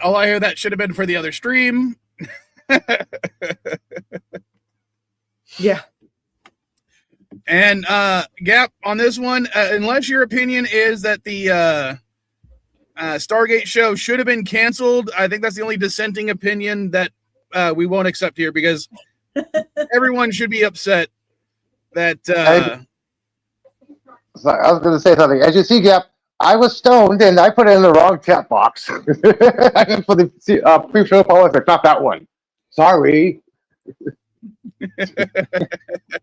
all I hear that should have been for the other stream. Yeah. And Gap, on this one, unless your opinion is that the Stargate show should have been canceled, I think that's the only dissenting opinion that we won't accept here, because everyone should be upset that. So I was going to say something. As you see, Gap, I was stoned and I put it in the wrong chat box. I meant for the pre-show politics, not that one. Sorry.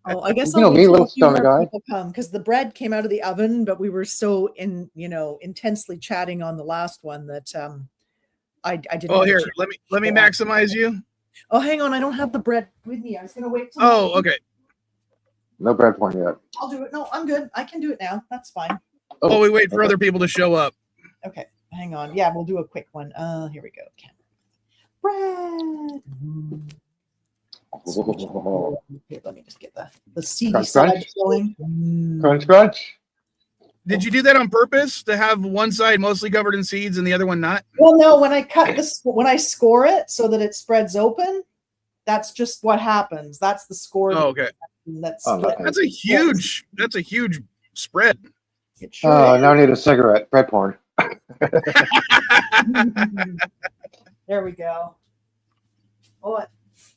Oh, I guess you know me, little stoner guy. Because the bread came out of the oven, but we were so intensely chatting on the last one that I didn't. Oh, here, let me maximize you. Oh, hang on, I don't have the bread with me. I was gonna wait. Oh, okay. No bread porn yet. I'll do it. No, I'm good. I can do it now. That's fine. Oh, we wait for other people to show up. Okay, hang on. Yeah, we'll do a quick one. Here we go. Bread. Here, let me just get the seedy side going. Crunch, crunch. Did you do that on purpose to have one side mostly covered in seeds and the other one not? Well, no. When I cut this, when I score it so that it spreads open, that's just what happens. That's the score. Oh, okay. That's a huge spread. Oh, now I need a cigarette. Bread porn. There we go. Oh, it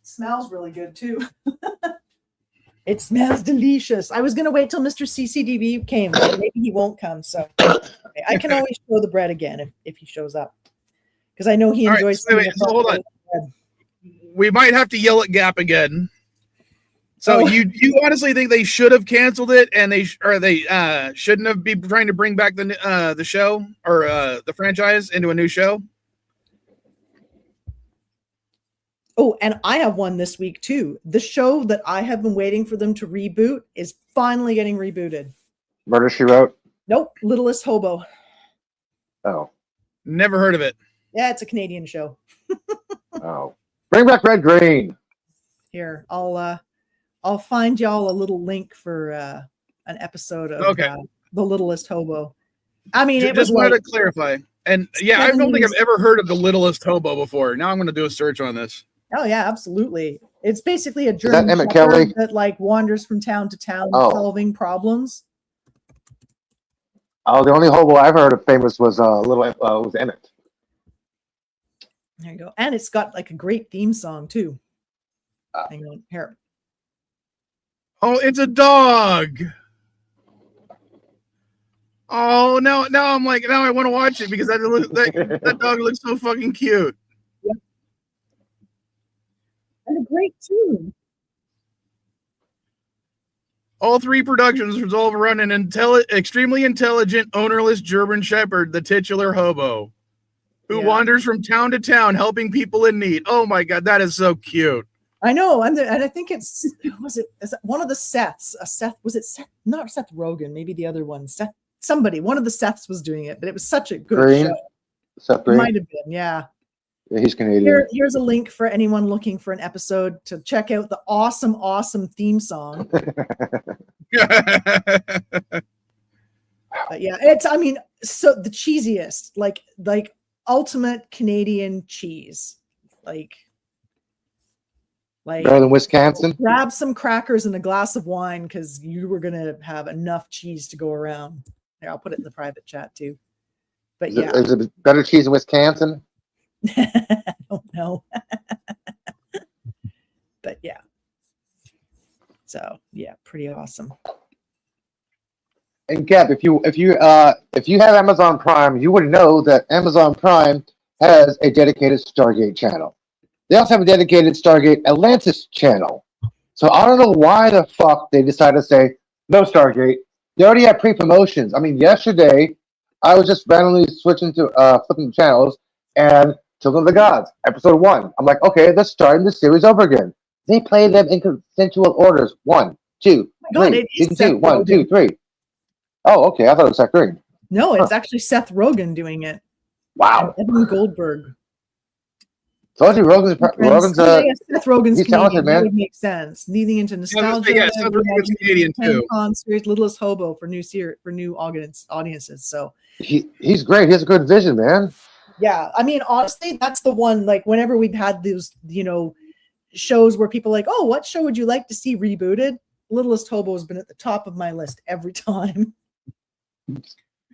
smells really good too. It smells delicious. I was gonna wait till Mr. CCDB came, but maybe he won't come. So okay, I can always show the bread again if he shows up, because I know he enjoys. Right, so hold on. We might have to yell at Gap again. So you honestly think they should have canceled it, and they shouldn't have been trying to bring back the show or the franchise into a new show? Oh, and I have one this week too. The show that I have been waiting for them to reboot is finally getting rebooted. Murder, She Wrote? Nope, Littlest Hobo. Oh. Never heard of it. Yeah, it's a Canadian show. Oh. Bring back Red Green. Here, I'll find y'all a little link for an episode of The Littlest Hobo. I mean, it just was wanted to clarify. And yeah, I don't think I've ever heard of The Littlest Hobo before. Now I'm going to do a search on this. Oh yeah, absolutely. It's basically a German that like wanders from town to town solving problems. Oh, the only hobo I've heard of famous was was Emmett. There you go, and it's got like a great theme song too. Hang on here. Oh, it's a dog. Oh, now I'm like, now I want to watch it because that dog looks so fucking cute. Yeah. And a great tune. All three productions revolve around an extremely intelligent, ownerless German Shepherd, the titular hobo, who wanders from town to town helping people in need. Oh my God, that is so cute. I know, and I think is it one of the Seths? Was it Seth? Not Seth Rogen, maybe the other one. Seth, somebody, one of the Seths was doing it, but it was such a good show. Seth Green? Might have been, yeah. Yeah, he's Canadian. Here's a link for anyone looking for an episode to check out the awesome theme song. But yeah, so the cheesiest, like ultimate Canadian cheese, like better than Wisconsin. Grab some crackers and a glass of wine because you were gonna have enough cheese to go around. There, I'll put it in the private chat too. But is it better cheese in Wisconsin? I don't know. But yeah. So yeah, pretty awesome. And Gab, if you have Amazon Prime, you would know that Amazon Prime has a dedicated Stargate channel. They also have a dedicated Stargate Atlantis channel. So I don't know why the fuck they decided to say no Stargate. They already have pre-promotions. I mean, yesterday I was just randomly switching to flipping the channels, and Children of the Gods, episode 1. I'm like, okay, let's start the series over again. They play them in consensual orders. 1, 2, 3. Season 2, 1, 2, 3. Oh, okay. I thought it was Seth Green. No, it's actually Seth Rogen doing it. Wow. Evan Goldberg. Told you, Seth Rogen's he's talented, man. That would make sense. Leading into nostalgia. Yeah, Seth Rogen's Canadian too. Concerts, Littlest Hobo for new audiences. So he's great. He has a good vision, man. Yeah, I mean, honestly, that's the one. Like, whenever we've had those, shows where people are like, oh, what show would you like to see rebooted? Littlest Hobo has been at the top of my list every time.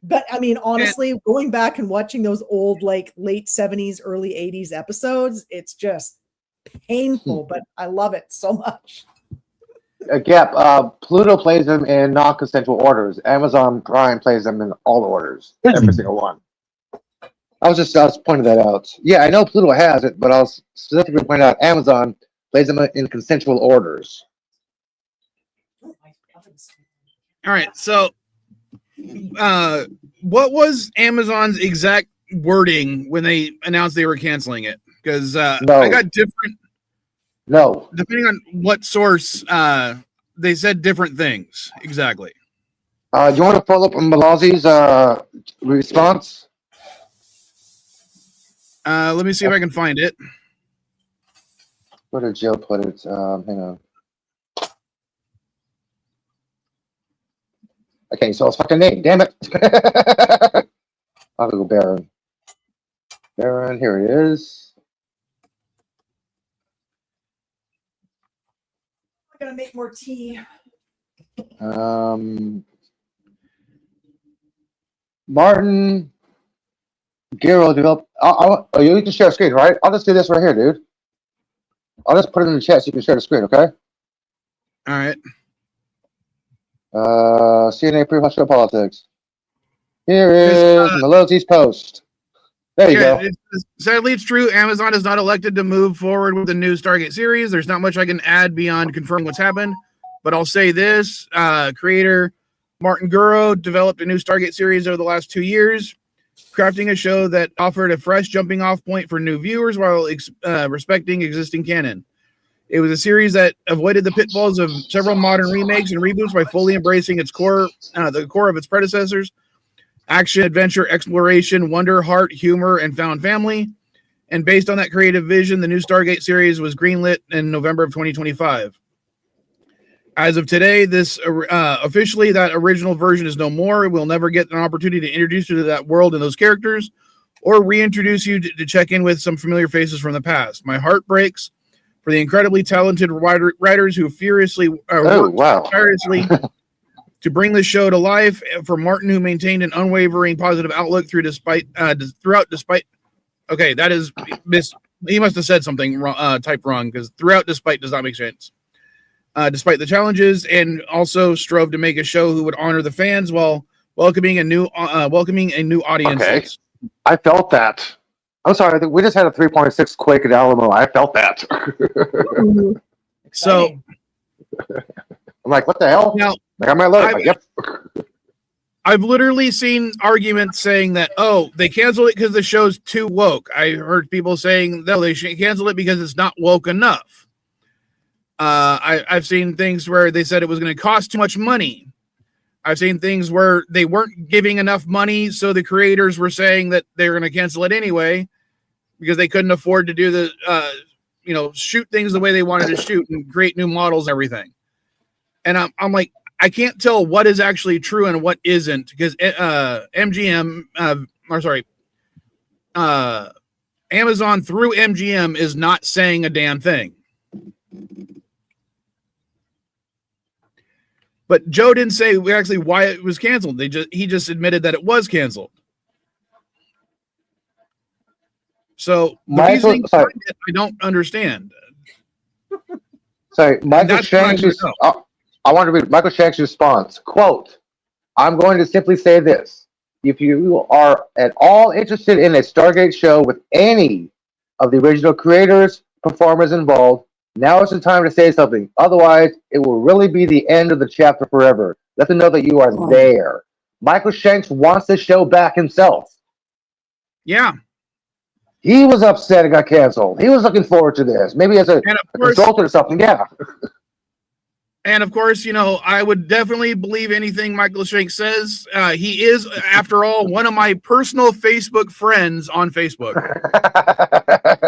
But I mean, honestly, going back and watching those old, like late 70s, early 80s episodes, it's just painful, but I love it so much. Gap, Pluto plays them in non-consensual orders. Amazon Prime plays them in all orders. Every single one. I was pointing that out. Yeah, I know Pluto has it, but I was specifically pointing out Amazon plays them in consensual orders. All right, so what was Amazon's exact wording when they announced they were canceling it? Because I got different. No. Depending on what source, they said different things. Exactly. Do you want to follow up on Malazi's response? Let me see if I can find it. Where did Joe put it? Hang on. Okay, so it's fucking name. Damn it. I'll go Baron. Baron, here it is. I'm gonna make more tea. Martin Giro developed. You can share a screen, right? I'll just do this right here, dude. I'll just put it in the chat so you can share the screen, okay? All right. CNA pre-hospital politics. Here is Melodi's post. There you go. Sadly, it's true. Amazon is not elected to move forward with the new Stargate series. There's not much I can add beyond confirming what's happened, but I'll say this. Creator Martin Guro developed a new Stargate series over the last 2 years, crafting a show that offered a fresh jumping off point for new viewers while respecting existing canon. It was a series that avoided the pitfalls of several modern remakes and reboots by fully embracing its core, the core of its predecessors: action, adventure, exploration, wonder, heart, humor, and found family. And based on that creative vision, the new Stargate series was greenlit in November of 2025. As of today, this officially that original version is no more. We'll never get an opportunity to introduce you to that world and those characters, or reintroduce you to check in with some familiar faces from the past. My heart breaks for the incredibly talented writers who furiously tirelessly to bring this show to life. For Martin, who maintained an unwavering positive outlook despite. Okay, that is he must have said something typed wrong, because throughout despite does not make sense. Despite the challenges, and also strove to make a show who would honor the fans while welcoming a new audience. Okay. I felt that. I'm sorry, I think we just had a 3.6 quake in Alamo. I felt that. So I'm like, what the hell? Now, like, I might let it. Yep. I've literally seen arguments saying that, oh, they canceled it because the show's too woke. I heard people saying, no, they should cancel it because it's not woke enough. I've seen things where they said it was going to cost too much money. I've seen things where they weren't giving enough money, so the creators were saying that they were going to cancel it anyway because they couldn't afford to do the, shoot things the way they wanted to shoot and create new models and everything. And I'm like, I can't tell what is actually true and what isn't, because Amazon through MGM is not saying a damn thing. But Joe didn't say actually why it was canceled. He just admitted that it was canceled. So I don't understand. Sorry, Michael Shank's. I want to read Michael Shank's response. Quote, I'm going to simply say this. If you are at all interested in a Stargate show with any of the original creators, performers involved, now is the time to say something. Otherwise, it will really be the end of the chapter forever. Let them know that you are there. Michael Shanks wants the show back himself. Yeah. He was upset it got canceled. He was looking forward to this. Maybe as a consultant or something. Yeah. And of course, I would definitely believe anything Michael Shanks says. He is, after all, one of my personal Facebook friends on Facebook.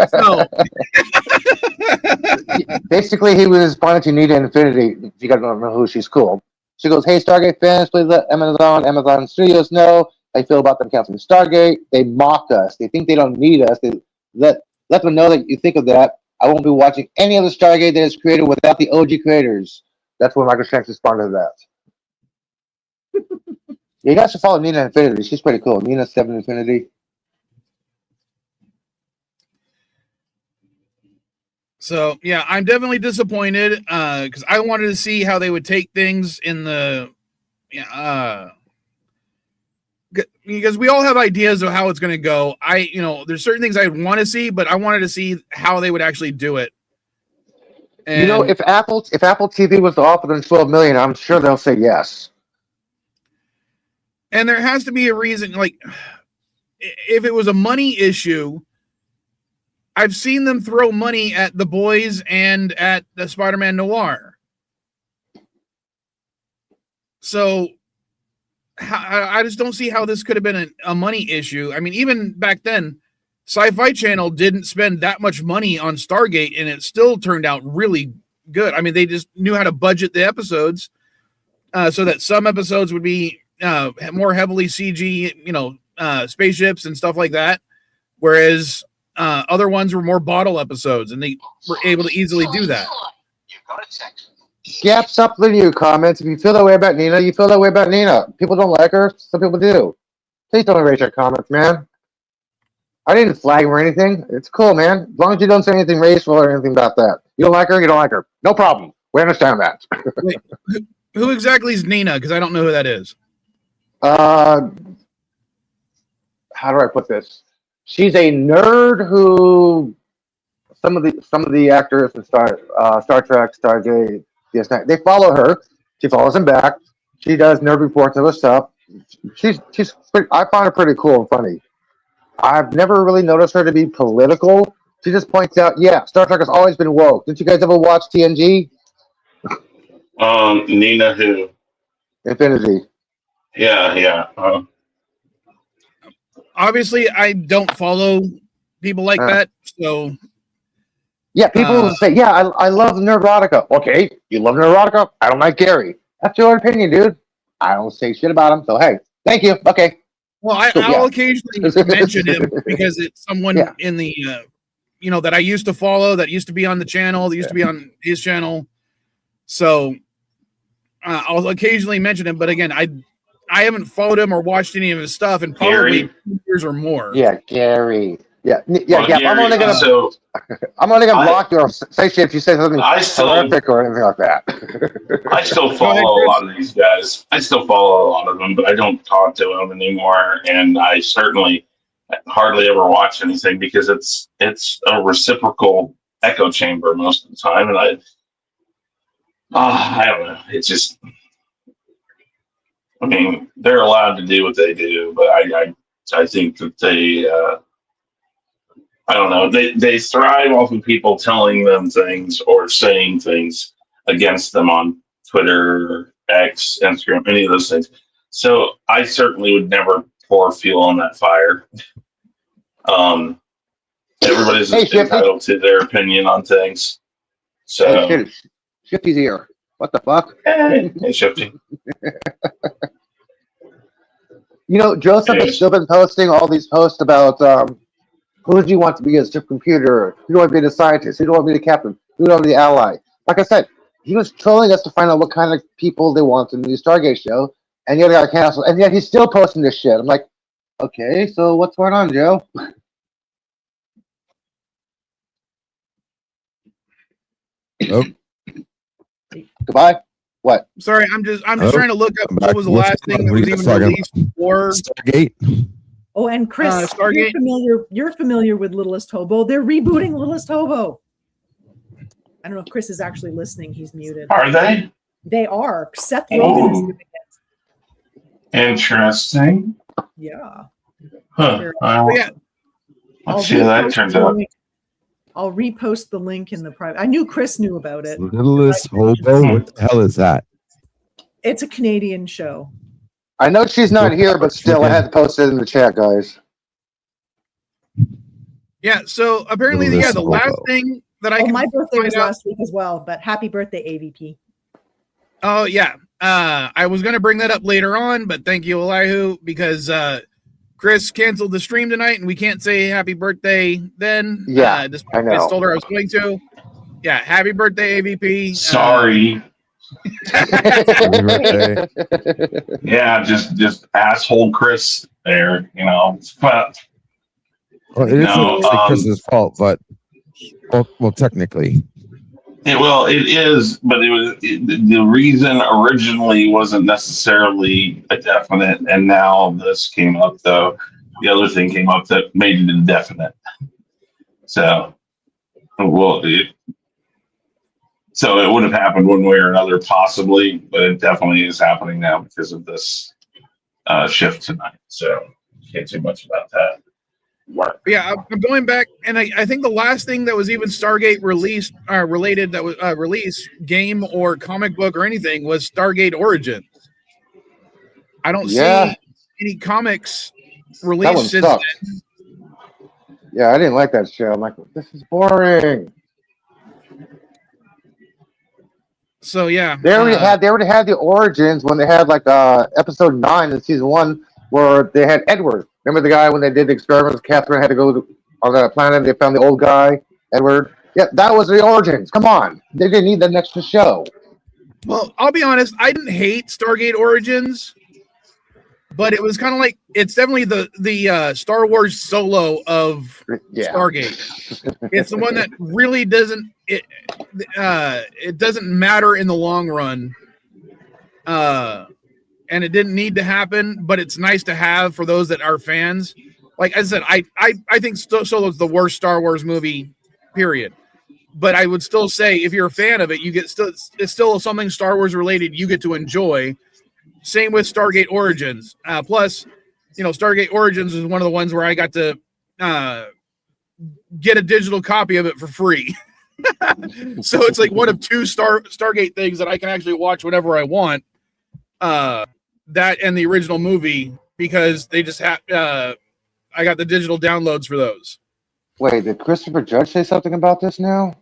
So basically, he was responding to Nita Infinity. If you guys don't know who, she's cool. She goes, "Hey, Stargate fans, please let Amazon Studios know I feel about them canceling Stargate. They mock us. They think they don't need us. They let them know that you think of that. I won't be watching any other Stargate that is created without the OG creators. That's when Michael Shanks responded to that. You guys should follow Nina Infinity. She's pretty cool. Nina 7 Infinity. So yeah, I'm definitely disappointed because I wanted to see how they would take things in the because we all have ideas of how it's going to go. There's certain things I want to see, but I wanted to see how they would actually do it. And, if Apple TV was to offer them $12 million, I'm sure they'll say yes. And there has to be a reason. Like, if it was a money issue, I've seen them throw money at The Boys and at the Spider-Man Noir. So I just don't see how this could have been a money issue. I mean, even back then, Sci-Fi Channel didn't spend that much money on Stargate, and it still turned out really good. I mean, they just knew how to budget the episodes so that some episodes would be more heavily CG, spaceships and stuff like that, whereas other ones were more bottle episodes, and they were able to easily do that. Gap, stop leaving your comments. If you feel that way about Nina, you feel that way about Nina. People don't like her. Some people do. Please don't erase your comments, man. I didn't flag him or anything. It's cool, man. As long as you don't say anything racial or anything about that. You don't like her, you don't like her. No problem. We understand that. Wait, who exactly is Nina? Because I don't know who that is. How do I put this? She's a nerd who some of the actors in Star Trek, Stargate, DS9, they follow her. She follows them back. She does nerd reports of her stuff. She's I find her pretty cool and funny. I've never really noticed her to be political. She just points out, yeah, Star Trek has always been woke. Didn't you guys ever watch TNG? Nina who? Infinity. Yeah. Obviously, I don't follow people like that, so... Yeah, people say, yeah, I love Neurotica. Okay, you love Neurotica? I don't like Gary. That's your opinion, dude. I don't say shit about him, so hey, thank you. Okay. Well, I'll occasionally mention him because it's someone in the, that I used to follow, that used to be on the channel, that used to be on his channel. So I'll occasionally mention him, but again, I haven't followed him or watched any of his stuff in probably 2 years or more. Yeah, Gary. Yeah. Gary, I'm only gonna block you or say shit if you say something horrific or anything like that. I still follow a lot of these guys. I still follow a lot of them, but I don't talk to them anymore. And I certainly hardly ever watch anything because it's a reciprocal echo chamber most of the time. And I don't know. It's just, I mean, they're allowed to do what they do, but I think that they. I don't know. They thrive off of people telling them things or saying things against them on Twitter, X, Instagram, any of those things. So I certainly would never pour fuel on that fire. Everybody's entitled to their opinion on things. So hey, Shifty's here. What the fuck? Hey, Shifty. Joseph has still been posting all these posts about who do you want to be as a computer? Who do you want to be the scientist? Who do you want to be the captain? Who do you want to be the ally? Like I said, he was trolling us to find out what kind of people they want in the Stargate show, and yet got canceled. And yet he's still posting this shit. I'm like, okay, so what's going on, Joe? Oh. Goodbye. What? Sorry, I'm just trying to look up what was the last thing that was even released for Stargate. Oh, and Chris, Stargate. You're familiar with Littlest Hobo. They're rebooting Littlest Hobo. I don't know if Chris is actually listening. He's muted. Are they? They are. Seth Rogen is doing it. Interesting. Yeah. Huh. Let's see how that turns out. I'll repost the link in the private. I knew Chris knew about it. Littlest Hobo? What the hell is that? It's a Canadian show. I know she's not here, but still, I had to post it in the chat, guys. Yeah, so apparently, the last thing that I can my birthday was out, last week as well, but happy birthday, AVP. Oh, yeah. I was going to bring that up later on, but thank you, Elihu, because Chris canceled the stream tonight, and we can't say happy birthday then. Yeah, I know. I told her I was going to. Yeah, happy birthday, AVP. Sorry. Happy birthday. Yeah, just asshole Chris there, you know. But Well, it No, isn't Chris's fault, but well, technically. it is, but the reason originally wasn't necessarily a definite, and now this came up, though. The other thing came up that made it indefinite. So, well, it would have happened one way or another, possibly, but it definitely is happening now because of this shift tonight. So, can't say much about that. Yeah, I'm going back, and I think the last thing that was even Stargate released related that was released game or comic book or anything was Stargate Origins. I don't see any comics released since sucked. then. Yeah, I didn't like that show. I'm like, this is boring. So yeah, They already had the origins when they had like episode 9 in season 1 where they had Edward. Remember the guy when they did the experiments? Catherine had to go on the planet. They found the old guy, Edward. Yeah, that was the origins. Come on, they didn't need that extra show. Well, I'll be honest. I didn't hate Stargate Origins, but it was kind of like it's definitely the Star Wars Solo of Stargate. It's the one that really doesn't it doesn't matter in the long run. And it didn't need to happen, but it's nice to have for those that are fans. Like I said, I think Solo's the worst Star Wars movie, period. But I would still say if you're a fan of it, it's still something Star Wars related you get to enjoy. Same with Stargate Origins. Plus, Stargate Origins is one of the ones where I got to get a digital copy of it for free. So it's like one of two Stargate things that I can actually watch whenever I want. That and the original movie, because they just have I got the digital downloads for those. Wait, did Christopher Judge say something about this now?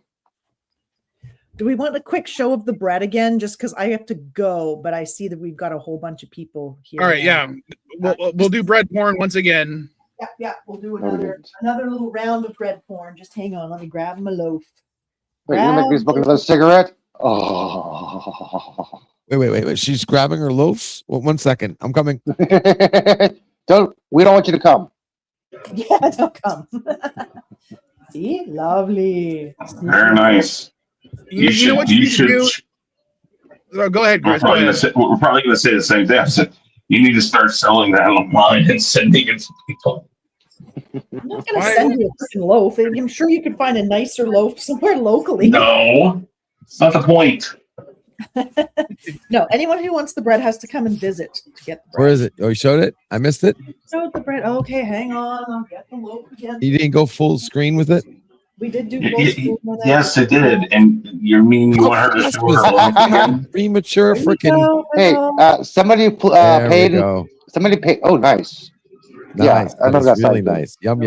Do we want a quick show of the bread again? Just because I have to go, but I see that we've got a whole bunch of people here. All right, now. yeah, we'll do bread porn once again. Yeah, we'll do another little round of bread porn. Just hang on, let me grab my loaf. Wait, you make me smoke another cigarette? Oh. Wait. She's grabbing her loaves. Well, 1 second. I'm coming. We don't want you to come. Yeah, don't come. See? Lovely. Very nice. You know what you should do? Oh, go ahead, Chris. We're probably going to say the same thing. I said, you need to start selling that online and sending it to people. I'm not going to send you a freaking loaf. I'm sure you could find a nicer loaf somewhere locally. No, it's not the point. No, anyone who wants the bread has to come and visit to get the bread. Where is it? Oh, you showed it? I missed it? Showed the bread. Okay, hang on. I'll get the loaf again. You didn't go full screen with it? We did do Yes, it did. And you want her to show her loaf again? Premature freaking. Hey, somebody paid. Somebody paid. Oh, nice. Nice. Yeah, I know that's really nice. Yum.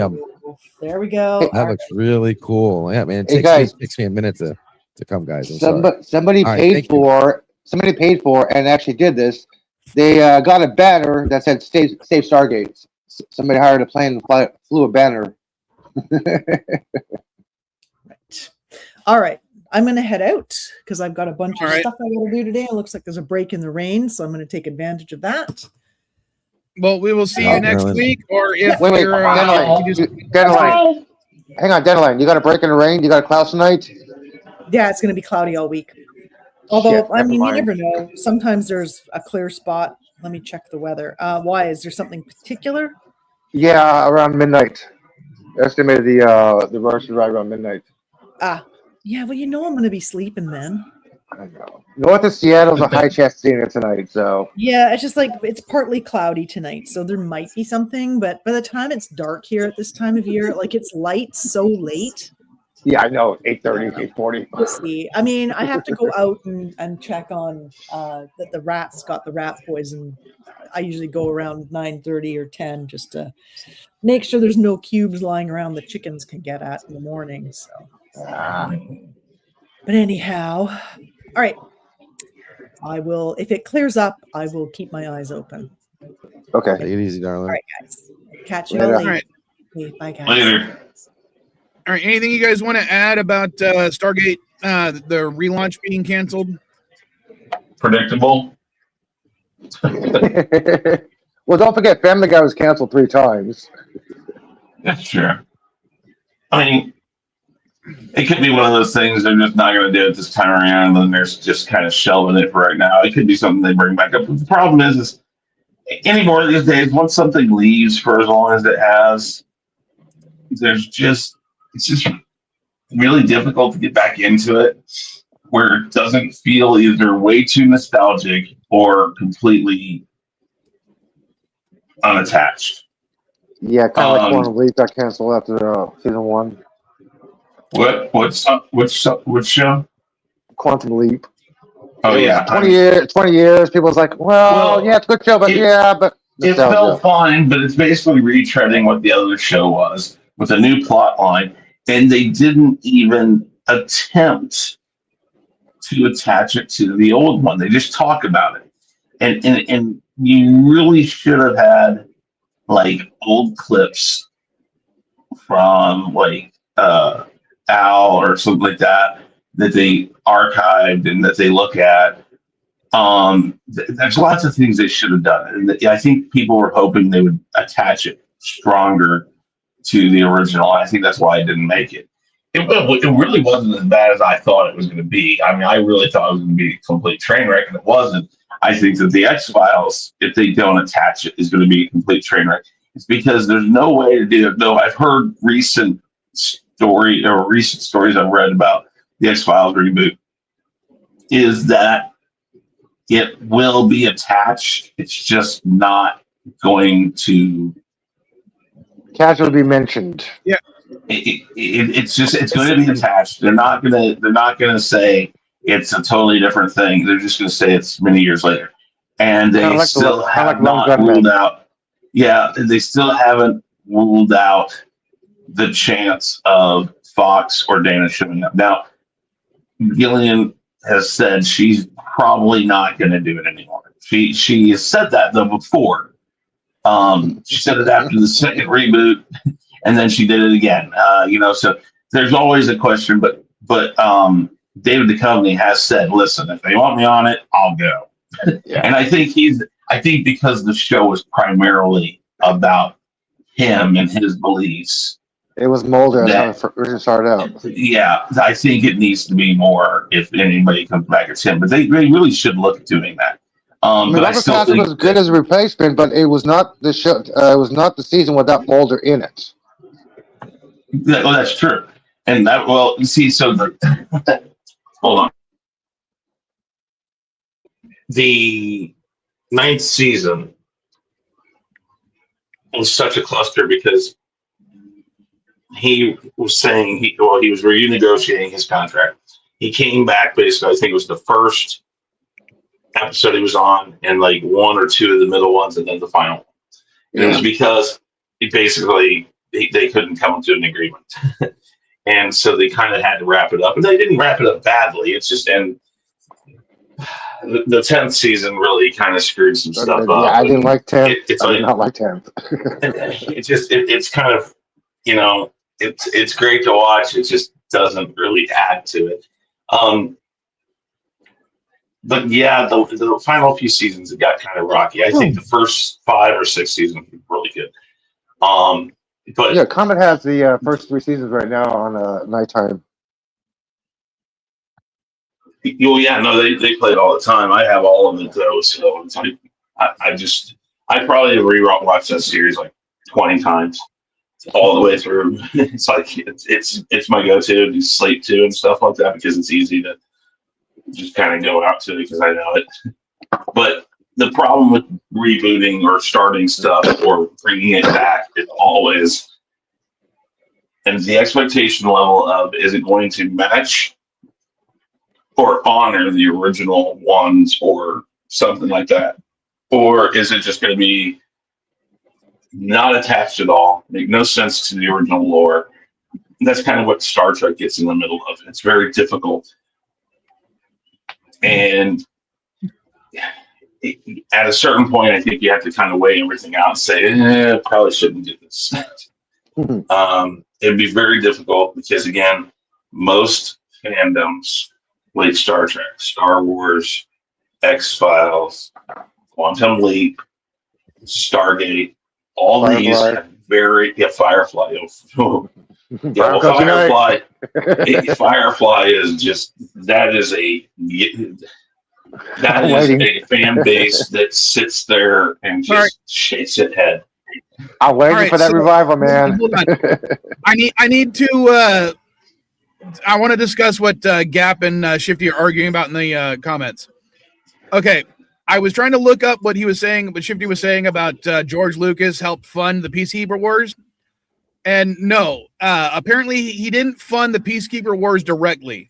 There we go. That looks really cool. Yeah, man. It takes me a minute to come, guys. Somebody paid for and actually did this. They got a banner that said "Save Stargate." Somebody hired a plane and flew a banner. Right. All right. I'm going to head out because I've got a bunch of stuff I got to do today. It looks like there's a break in the rain, so I'm going to take advantage of that. Well, we will see you next week, or if wait, you're Deadline. Hang on, Deadline. You got a break in the rain? You got a clouds tonight? Yeah, it's going to be cloudy all week. Although, you never know. Sometimes there's a clear spot. Let me check the weather. Why? Is there something particular? Yeah, around midnight. Estimated the rush should arrive around midnight. Yeah, well, I'm going to be sleeping then. I know. North of Seattle's a high chance of seeing it tonight, so. Yeah, it's just like it's partly cloudy tonight, so there might be something, but by the time it's dark here at this time of year, like it's light so late. Yeah, I know. 8:30, 8:40. We'll see. I mean, I have to go out and check on that the rats got the rat poison. I usually go around 9:30 or 10 just to make sure there's no cubes lying around the chickens can get at in the morning. So, but anyhow, all right. I will, if it clears up, I will keep my eyes open. Okay. Take it easy, darling. All right, guys. Catch you Later. later. All right. Okay, bye, guys. Later. All right. Anything you guys want to add about Stargate, the relaunch being canceled? Predictable. Well, don't forget, Family Guy was canceled 3 times. That's true. I mean, it could be one of those things they're just not going to do it this time around, and then they're just kind of shelving it for right now. It could be something they bring back up. But the problem is anymore these days, once something leaves for as long as it has, it's just really difficult to get back into it, where it doesn't feel either way too nostalgic or completely unattached. Yeah, kind of like Quantum Leap got canceled after season 1. Which show? Quantum Leap. Oh yeah, 20 years. People's like, well, yeah, it's a good show, but it felt fine. But it's basically retreading what the other show was with a new plot line, and they didn't even attempt to attach it to the old one. They just talk about it, and you really should have had like old clips from like Al or something like that they archived and that they look at. There's lots of things they should have done, and I think people were hoping they would attach it stronger to the original. I think that's why I didn't make it. It really wasn't as bad as I thought it was going to be. I mean, I really thought it was going to be a complete train wreck, and it wasn't. I think that the X-Files, if they don't attach it, is going to be a complete train wreck. It's because there's no way to do it. No, I've heard recent stories I've read about the X-Files reboot is that it will be attached. It's just not going to casually be mentioned. Yeah. It's going to be attached. They're not gonna say it's a totally different thing. They're just going to say it's many years later, and they still have not ruled out. Yeah, they still haven't ruled out the chance of Fox or Dana showing up. Now, Gillian has said she's probably not going to do it anymore. She has said that though before. She said it after the second reboot, and then she did it again. So there's always a question, but David Duchovny has said, "Listen, if they want me on it, I'll go." Yeah. And I think because the show was primarily about him and his beliefs. It was Mulder that's how it started out. Yeah, I think it needs to be more if anybody comes back as him. But they really should look at doing that. Robert Pattinson was good as a replacement, but it was not the show. It was not the season without Mulder in it. Well, that's true. And that, well, you see, so hold on. The 9th season was such a cluster because he was saying he was renegotiating his contract. He came back basically, I think it was the first episode he was on, and like 1 or 2 of the middle ones, and then the final one. And it was because they couldn't come to an agreement. And so they kind of had to wrap it up. And they didn't wrap it up badly. It's just, and the 10th season really kind of screwed some stuff up. Yeah, I didn't like 10th. I did not like 10th. It's kind of, it's great to watch. It just doesn't really add to it. But yeah, the final few seasons, it got kind of rocky. I think the first 5 or 6 seasons were really good. But yeah, Comet has the first 3 seasons right now on nighttime. Well, yeah, no, they play it all the time. I have all of it though, so it's like I probably rewatched that series like 20 times all the way through. It's like it's my go-to to do sleep to and stuff like that because it's easy to just kind of go out to because I know it. But the problem with rebooting or starting stuff or bringing it back is always, and the expectation level of, is it going to match or honor the original ones or something like that? Or is it just going to be not attached at all, make no sense to the original lore? And that's kind of what Star Trek gets in the middle of. It's very difficult. And at a certain point, I think you have to kind of weigh everything out and say, probably shouldn't do this. It'd be very difficult because, again, most fandoms, like Star Trek, Star Wars, X-Files, Quantum Leap, Stargate, all Firefly. these have Firefly. Firefly is just that is a fan base that sits there and just shakes its head. I'm waiting for that revival, man. Hold on. I need to. I want to discuss what Gap and Shifty are arguing about in the comments. Okay, I was trying to look up what he was saying, what Shifty was saying about George Lucas helped fund the Peacekeeper Wars, and no, apparently he didn't fund the Peacekeeper Wars directly.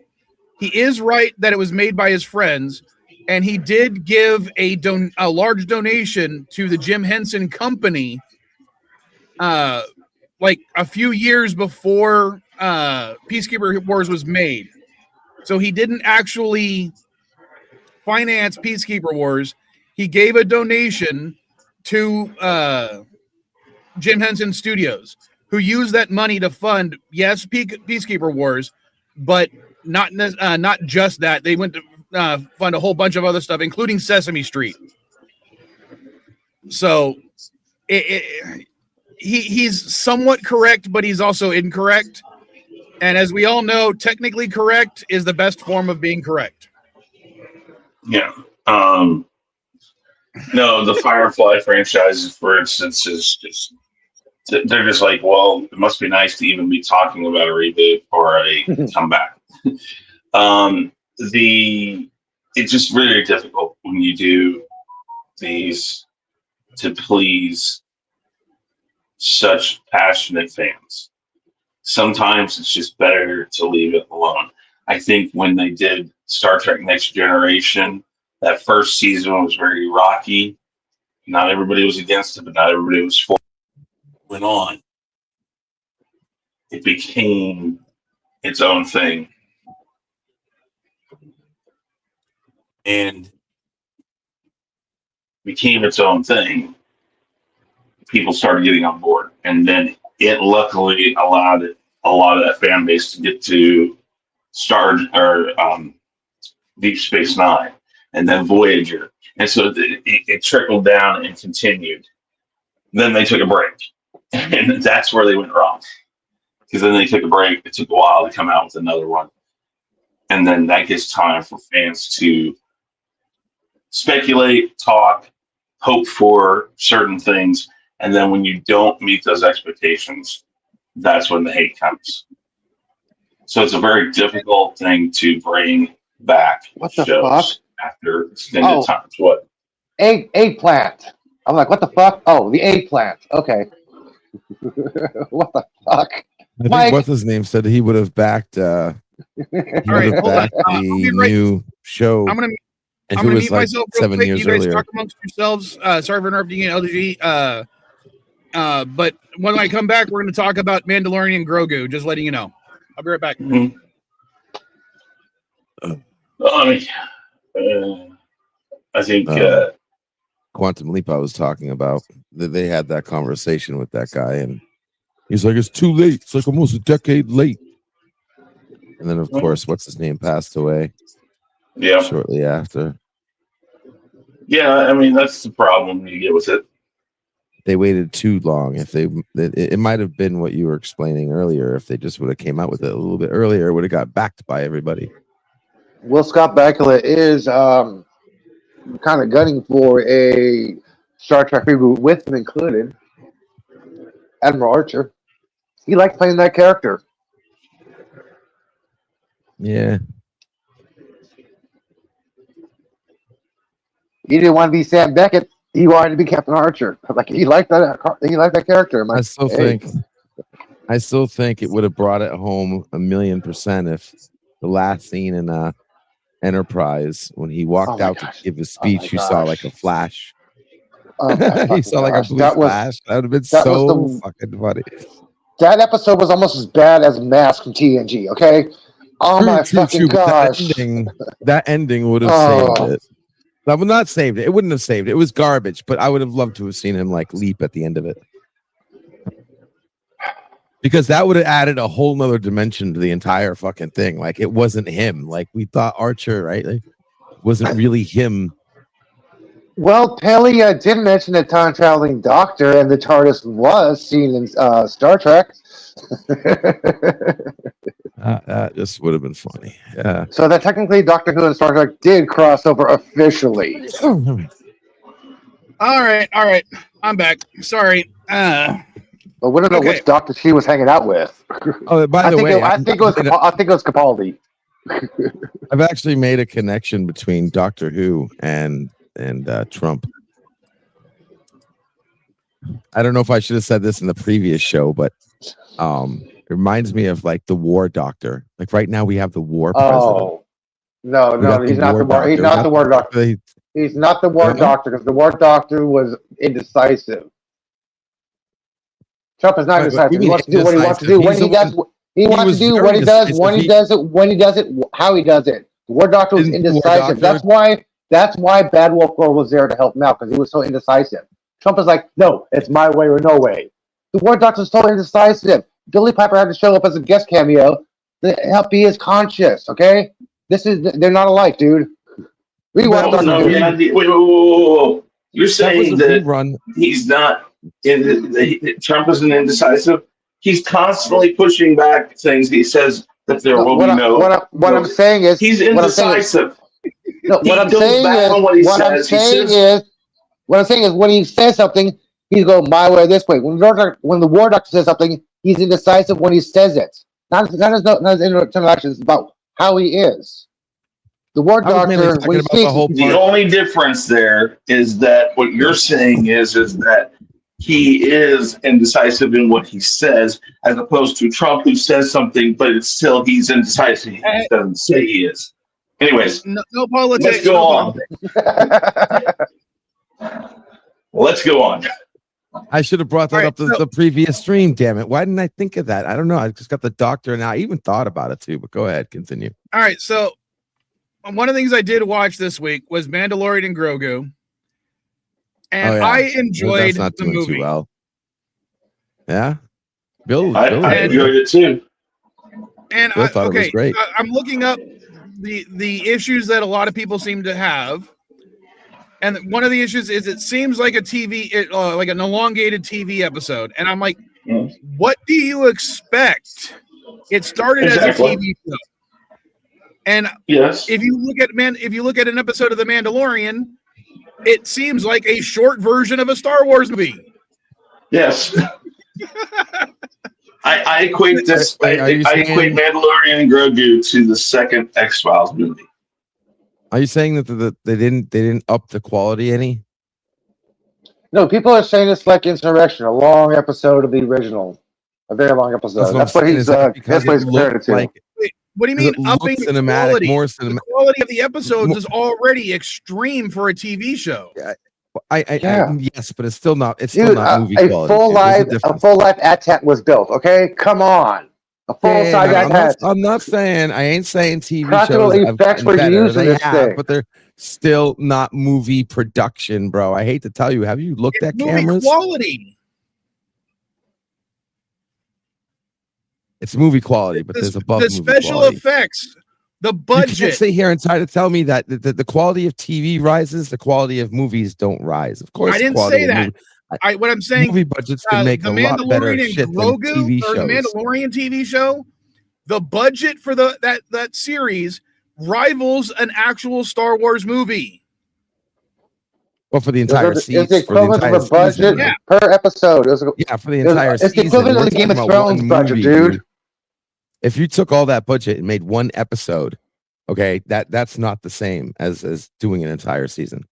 He is right that it was made by his friends, and he did give a large donation to the Jim Henson Company, like a few years before Peacekeeper Wars was made. So he didn't actually finance Peacekeeper Wars. He gave a donation to Jim Henson Studios, who used that money to fund, yes, Peacekeeper Wars, but not just that. They went to fund a whole bunch of other stuff, including Sesame Street. So he's somewhat correct, but he's also incorrect. And as we all know, technically correct is the best form of being correct. Yeah. No, the Firefly franchise, for instance, is just, they're just like, well, it must be nice to even be talking about a reboot or a comeback. It's just very difficult when you do these to please such passionate fans. Sometimes it's just better to leave it alone. I think when they did Star Trek Next Generation, that first season was very rocky. Not everybody was against it, but not everybody was for it. Went on. It became its own thing. And became its own thing. People started getting on board. And then it luckily allowed a lot of that fan base to get to Deep Space Nine and then Voyager. And so it trickled down and continued. Then they took a break. And that's where they went wrong. Because then they took a break. It took a while to come out with another one. And then that gives time for fans to speculate, talk, hope for certain things. And then when you don't meet those expectations, that's when the hate comes. So it's a very difficult thing to bring back shows after extended times. What? Eggplant. I'm like, what the fuck? Oh, the eggplant. Okay. What the fuck? I think what's his name said he would have backed the new show. I'm gonna mute myself real 7 quick. You guys talk amongst yourselves. Sorry for interrupting you, LG. But when I come back, we're going to talk about Mandalorian and Grogu. Just letting you know. I'll be right back. Mm-hmm. I think Quantum Leap I was talking about, that they had that conversation with that guy, and he's like, it's too late. It's like almost a decade late. And then, of course, what's his name passed away. Yeah. Shortly after. Yeah, I mean, that's the problem you get with it. They waited too long. It might have been what you were explaining earlier. If they just would have came out with it a little bit earlier, it would have got backed by everybody. Well, Scott Bakula is kind of gunning for a Star Trek reboot with him included. Admiral Archer. He liked playing that character. Yeah. He didn't want to be Sam Beckett. He wanted to be Captain Archer. Like he liked that. He liked that character. I still think it would have brought it home 1,000,000% if the last scene in Enterprise, when he walked out to give his speech, you saw like a flash. He saw like a blue flash. That would have been so fucking funny. That episode was almost as bad as Mask from TNG. Okay. Oh my fucking gosh. That ending would have saved it. That would not saved it. It wouldn't have saved it. It was garbage, but I would have loved to have seen him like leap at the end of it. Because that would have added a whole nother dimension to the entire fucking thing. Like it wasn't him. Like we thought Archer, right? Like, wasn't really him. Well, Pelly did mention a time traveling doctor, and the TARDIS was seen in Star Trek. That just would have been funny. Yeah. So that technically Doctor Who and Star Trek did cross over officially. All right. I'm back. Sorry. But we don't know which doctor she was hanging out with. Oh, by the way, I think it was Capaldi. I've actually made a connection between Doctor Who and Trump. I don't know if I should have said this in the previous show, but it reminds me of like the war doctor. Like right now we have the war president. Oh no, he's not the war. He's not the war doctor. He's not the war doctor because the war doctor was indecisive. Trump is not indecisive. He wants to do what he wants to do when he does. He wants to do what he does when he does it. When he does it, how he does it. The war doctor was indecisive. That's why Bad Wolf Girl was there to help him out because he was so indecisive. Trump is like, no, it's my way or no way. The war doctor is totally indecisive. Billy Piper had to show up as a guest cameo to help he is conscious. Okay, they're not alike, dude. Wait. You're saying that he's not. Trump isn't indecisive. He's constantly pushing back things. He says that there will be no. What I'm saying is he's indecisive. What I'm saying is when he says something, he's going my way or this way. When the war doctor says something, he's indecisive when he says it. Not his internal actions. It's about how he is. The war doctor. The only difference there is that what you're saying is that he is indecisive in what he says, as opposed to Trump, who says something, but it's still he's indecisive. He doesn't say he is. Anyways, no politics. Let's go on. Let's go on. I should have brought that up the previous stream. Damn it! Why didn't I think of that? I don't know. I just got the doctor, and I even thought about it too. But go ahead, continue. All right. So one of the things I did watch this week was Mandalorian and Grogu. And I enjoyed the movie. Too well. Yeah, I enjoyed it too. And Bill thought it was great. I'm looking up the issues that a lot of people seem to have, and one of the issues is it seems like a like an elongated TV episode. And I'm like, what do you expect? It started as a TV show, and if you look at an episode of The Mandalorian, it seems like a short version of a Star Wars movie. Yes. I equate this. I equate Mandalorian and Grogu to the second X-Files movie. Are you saying that they didn't up the quality any? No, people are saying it's like Insurrection, a long episode of the original, a very long episode. That's what he's compared it to. Wait, what do you mean upping the quality? The quality of the episodes is already extreme for a TV show. Yes, but it's still not. It's still not movie quality. A full life AT-AT was built. Okay, come on. A full size AT-AT. I'm not saying. I ain't saying TV practical shows effects were used in this thing, but they're still not movie production, bro. I hate to tell you. Have you looked at cameras? Quality. It's movie quality, but there's above the special effects, the budget. You can't sit here and try to tell me that the quality of TV rises, the quality of movies don't rise. Of course, I didn't say that. What I'm saying, movie budgets can make a lot better shit than TV shows. The Mandalorian TV show, the budget for that series rivals an actual Star Wars movie. Well, for the entire season, it's the equivalent of a budget per episode. For the entire season. It's the equivalent of the Game of Thrones budget, dude. If you took all that budget and made one episode, okay, that's not the same as doing an entire season.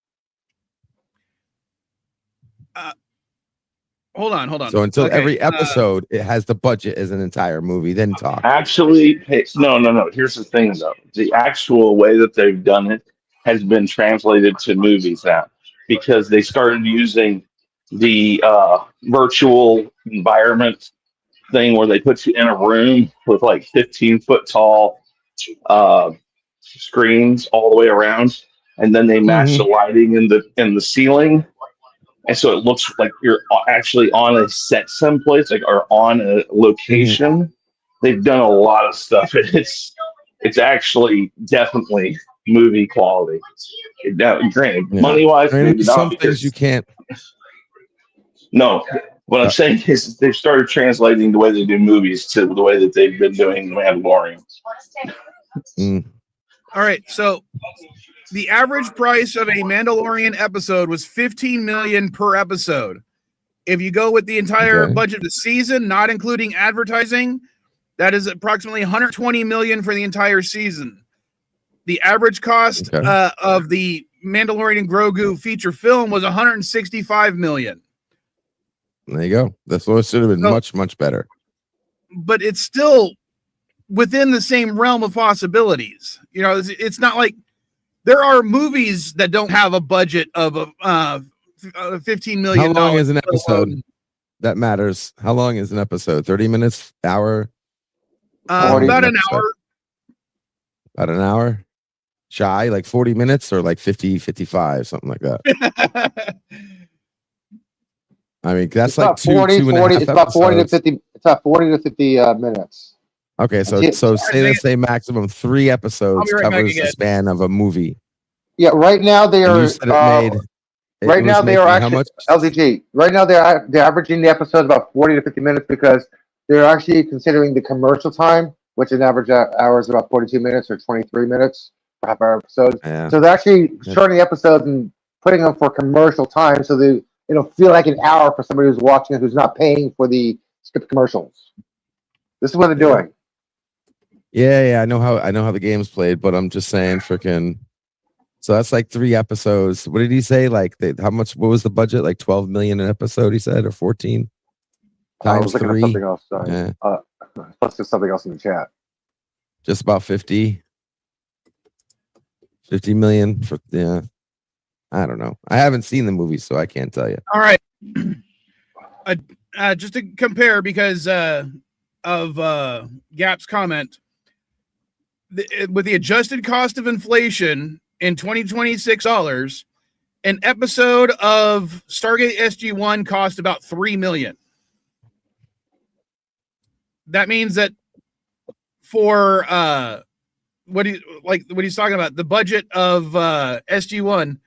Hold on. So until every episode it has the budget as an entire movie, then talk. Actually, no. Here's the thing, though. The actual way that they've done it has been translated to movies now, because they started using the virtual environment thing where they put you in a room with like 15-foot tall screens all the way around, and then they match the lighting in the ceiling, and so it looks like you're actually on a set someplace, like or on a location. They've done a lot of stuff, and it's actually definitely movie quality. Now, granted, money wise, maybe not, some because things you can't. No, what I'm saying is they've started translating the way they do movies to the way that they've been doing Mandalorian. All right, so the average price of a Mandalorian episode was $15 million per episode. If you go with the entire budget of the season, not including advertising, that is approximately $120 million for the entire season. The average cost of the Mandalorian and Grogu feature film was $165 million. There you go. That's what it should have been. Much, much better. But it's still within the same realm of possibilities. You know, it's not like there are movies that don't have a budget of $15 million. How long is an episode? That matters. How long is an episode? 30 minutes? Hour? About an hour. About an hour? Shy? Like 40 minutes or like 50, 55, something like that. I mean, that's it's like about 40. It's about 40 to 50. It's about 40 to 50 minutes. Okay, so say let's say maximum 3 episodes covers the span of a movie. Yeah, right now they are. Right now they are actually LDG. Right now they're averaging the episodes about 40 to 50 minutes because they're actually considering the commercial time, which an average hour is about 42 minutes or 23 minutes for half-hour episodes. Yeah. So they're actually shortening the episodes and putting them for commercial time, so they feel like an hour for somebody who's watching it who's not paying for the skipped commercials. This is what they're doing. Yeah, I know how the game's played, but I'm just saying, freaking. So that's like 3 episodes. What did he say? Like, how much? What was the budget? Like 12 million an episode? He said, or 14 times I was looking 3. At something else. Sorry. Yeah. Plus, there's something else in the chat. Just about 50 million for I don't know. I haven't seen the movie, so I can't tell you. All right. Just to compare, because of Gap's comment, with the adjusted cost of inflation in 2026 dollars, an episode of Stargate SG-1 cost about $3 million. That means that for what he's talking about, the budget of SG-1,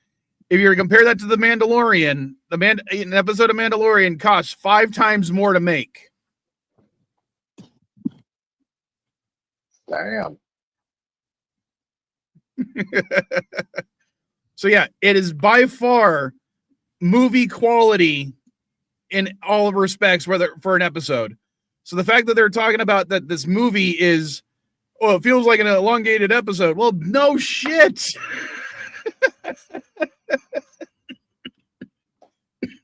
if you were to compare that to the Mandalorian, an episode of Mandalorian costs 5 times more to make. Damn. So yeah, it is by far movie quality in all respects, whether for an episode. So the fact that they're talking about that this movie is, it feels like an elongated episode. Well, no shit.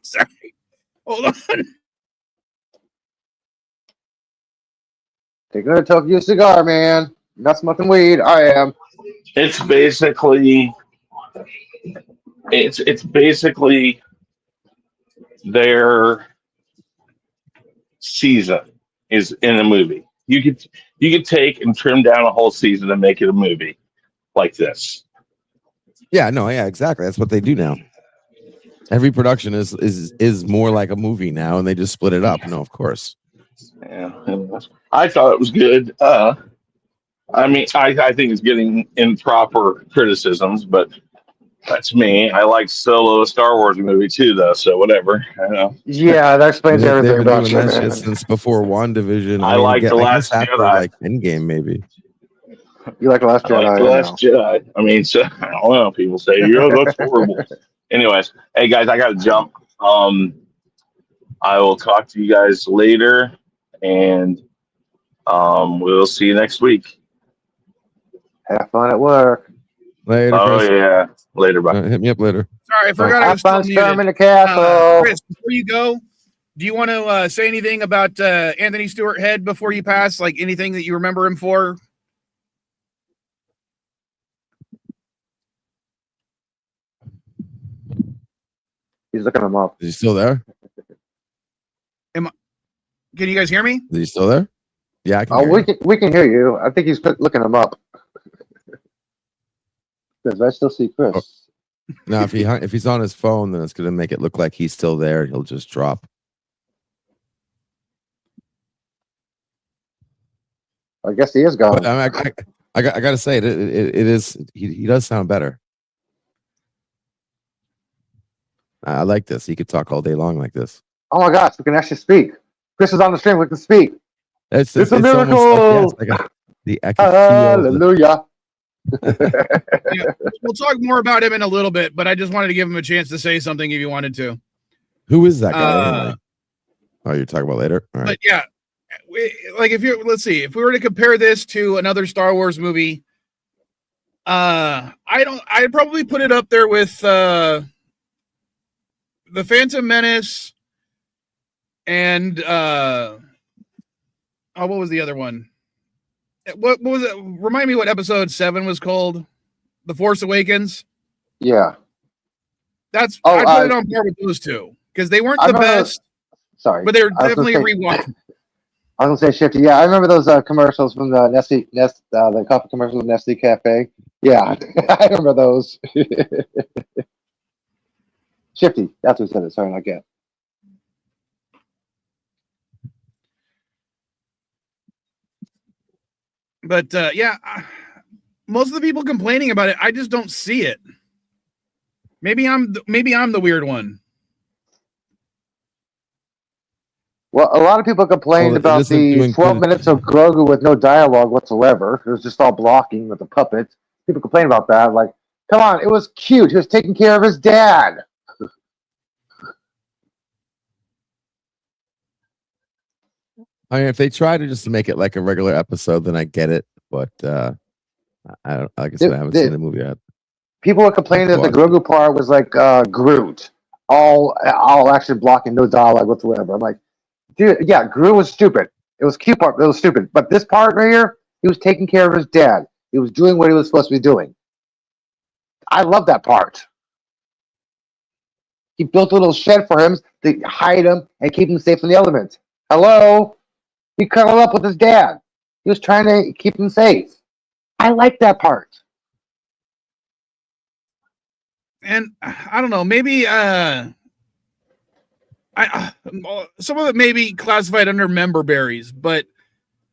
Sorry. Hold on. Taking a Tokyo cigar, man. Not smoking weed. I am. It's basically their season is in a movie. You could take and trim down a whole season and make it a movie like this. Yeah, no, yeah, exactly. That's what they do now. Every production is more like a movie now, and they just split it up. No, of course. Yeah, I thought it was good. I mean, I think it's getting improper criticisms, but that's me. I like Solo, a Star Wars movie too, though. So whatever. I know. Yeah, that explains everything about about that shit since before WandaVision. I like The Last Jedi. Like Endgame, maybe. You like The Last Jedi? Like The Last Jedi. I mean, so, I don't know. People say, that's horrible. Anyways, hey guys, I got to jump. I will talk to you guys later, and we'll see you next week. Have fun at work. Later, Chris. Yeah. Later, bye. Hit me up later. Sorry, I forgot I was still muted. In the castle. Chris, before you go, do you want to say anything about Anthony Stewart Head before you pass? Like anything that you remember him for? He's looking him up. Is he still there? Can you guys hear me? Is he still there? Yeah, I can. We can hear you. I think he's looking him up. Chris. I still see Chris. Oh. Now, if he's on his phone, then it's going to make it look like he's still there. He'll just drop. I guess he is gone. But, I got to say, it is. He does sound better. I like this. He could talk all day long like this. Oh my gosh, we can actually speak. Chris is on the stream. We can speak. It's a miracle. Almost like, yes, I can Hallelujah. Yeah, we'll talk more about him in a little bit, but I just wanted to give him a chance to say something if you wanted to. Who is that guy? Anyway? Oh, you're talking about later. All right. But yeah, let's see, if we were to compare this to another Star Wars movie, I'd probably put it up there with The Phantom Menace and what was the other one? What was it? Remind me what episode 7 was called. The Force Awakens. Yeah. I put it on par with those two because they weren't the best. Sorry, but they're definitely rewatchable. I was gonna say Shifty. Yeah, I remember those commercials from the the coffee commercials of Nestle Cafe. Yeah, I remember those. Shifty, that's who said it. Sorry, not Get. But yeah, most of the people complaining about it, I just don't see it. Maybe I'm the weird one. Well, a lot of people complained about the 12 minutes of Grogu with no dialogue whatsoever. It was just all blocking with the puppets. People complain about that. Like, come on, it was cute. He was taking care of his dad. I mean, if they try to just make it like a regular episode, then I get it. But I guess I haven't seen the movie yet. People were complaining that the Grogu part was like Groot, all actually blocking, no dialogue whatsoever. I'm like, dude, yeah, Groot was stupid. It was cute part, but it was stupid. But this part right here, he was taking care of his dad. He was doing what he was supposed to be doing. I love that part. He built a little shed for him to hide him and keep him safe from the elements. Hello? He cuddled up with his dad. He was trying to keep him safe. I like that part. And I don't know, maybe some of it may be classified under member berries, but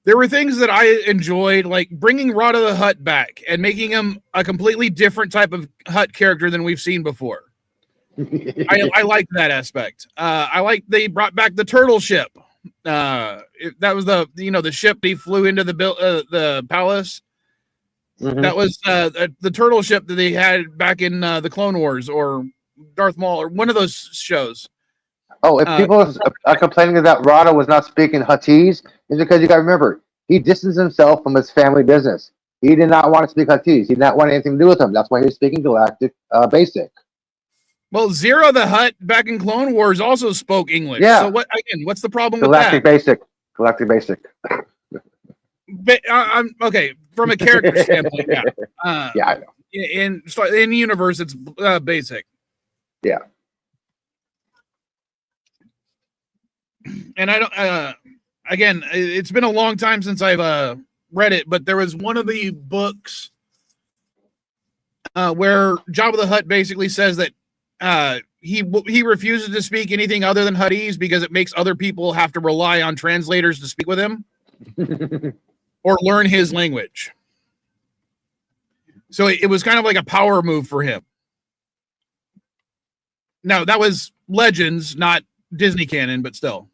there were things that I enjoyed, like bringing Rada the Hutt back and making him a completely different type of Hutt character than we've seen before. I like that aspect. I like they brought back the turtle ship. That was the ship he flew into the palace. Mm-hmm. That was the turtle ship that they had back in the Clone Wars or Darth Maul or one of those shows. Oh, if people are complaining that Rada was not speaking Huttese, it's because you got to remember, he distanced himself from his family business. He did not want to speak Huttese. He did not want anything to do with them. That's why he was speaking Galactic Basic. Well, Zero the Hutt back in Clone Wars also spoke English. Yeah. So what's the problem Galactic with that? Basic. Galactic Basic. But, I'm okay from a character standpoint. Yeah. Yeah, I know. In the universe, it's basic. Yeah. And I don't. Again, it's been a long time since I've read it, but there was one of the books where Jabba the Hutt basically says that he refuses to speak anything other than Huttese because it makes other people have to rely on translators to speak with him or learn his language. So it was kind of like a power move for him. Now, that was Legends, not Disney canon, but still.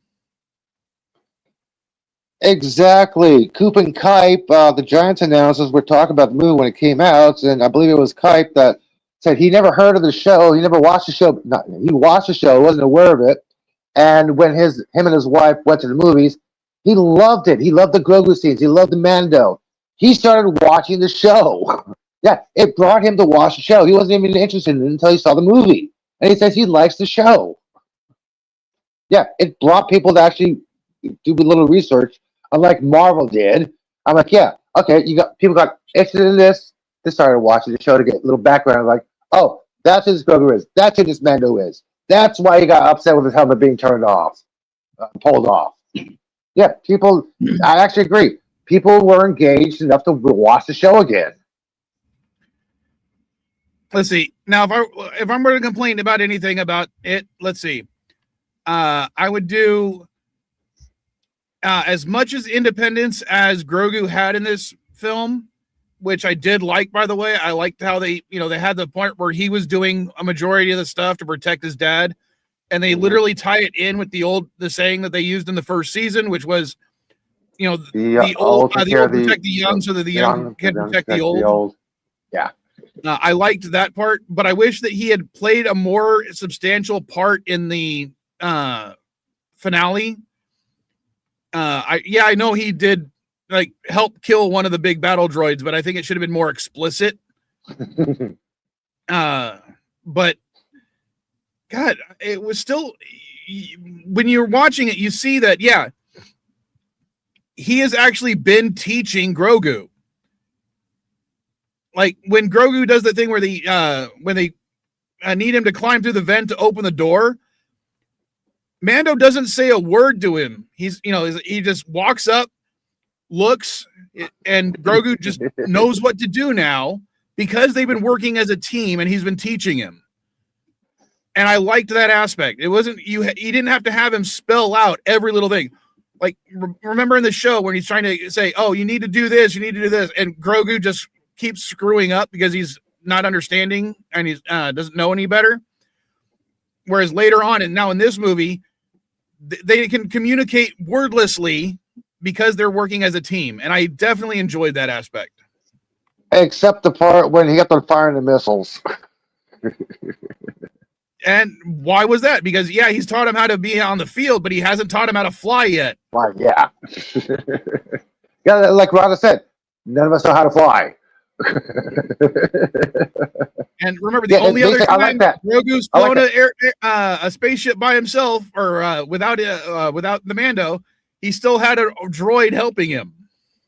Exactly. Coop and Kipe, the Giants announcers, were talking about the movie when it came out, and I believe it was Kipe that said he never heard of the show. He never watched the show. He watched the show, wasn't aware of it. And when him and his wife went to the movies, he loved it. He loved the Grogu scenes. He loved the Mando. He started watching the show. Yeah, it brought him to watch the show. He wasn't even interested in it until he saw the movie. And he says he likes the show. Yeah, it brought people to actually do a little research, unlike Marvel did. I'm like, yeah, okay, people got interested in this. They started watching the show to get a little background. Like, oh, that's who this Grogu is. That's who this Mando is. That's why he got upset with his helmet being turned off, pulled off. Yeah, I actually agree. People were engaged enough to watch the show again. let's see. Now, if I'm going to complain about anything about it, let's see. I would do as much as independence as Grogu had in this film, which I did like, by the way. I liked how they had the point where he was doing a majority of the stuff to protect his dad, and they literally tie it in with the saying that they used in the first season, which was, the old protect the young so that the young can protect the old. Yeah. I liked that part, but I wish that he had played a more substantial part in the finale. I know he did like help kill one of the big battle droids, but I think it should have been more explicit. But God, it was still, when you're watching it, you see that, yeah, he has actually been teaching Grogu. Like when Grogu does the thing where when they need him to climb through the vent to open the door, Mando doesn't say a word to him. He just walks up, looks, and Grogu just knows what to do now because they've been working as a team and he's been teaching him. And I liked that aspect. It wasn't you didn't have to have him spell out every little thing. Like remember in the show when he's trying to say, "Oh, you need to do this, you need to do this," and Grogu just keeps screwing up because he's not understanding and he doesn't know any better. Whereas later on, and now in this movie, they can communicate wordlessly because they're working as a team, and I definitely enjoyed that aspect. Except the part when he got to firing the missiles. And why was that? Because he's taught him how to be on the field, but he hasn't taught him how to fly yet. Like, yeah. Yeah, like Rada said, none of us know how to fly. And remember, the only other time Grogu's flown a spaceship by himself or without the Mando, he still had a droid helping him.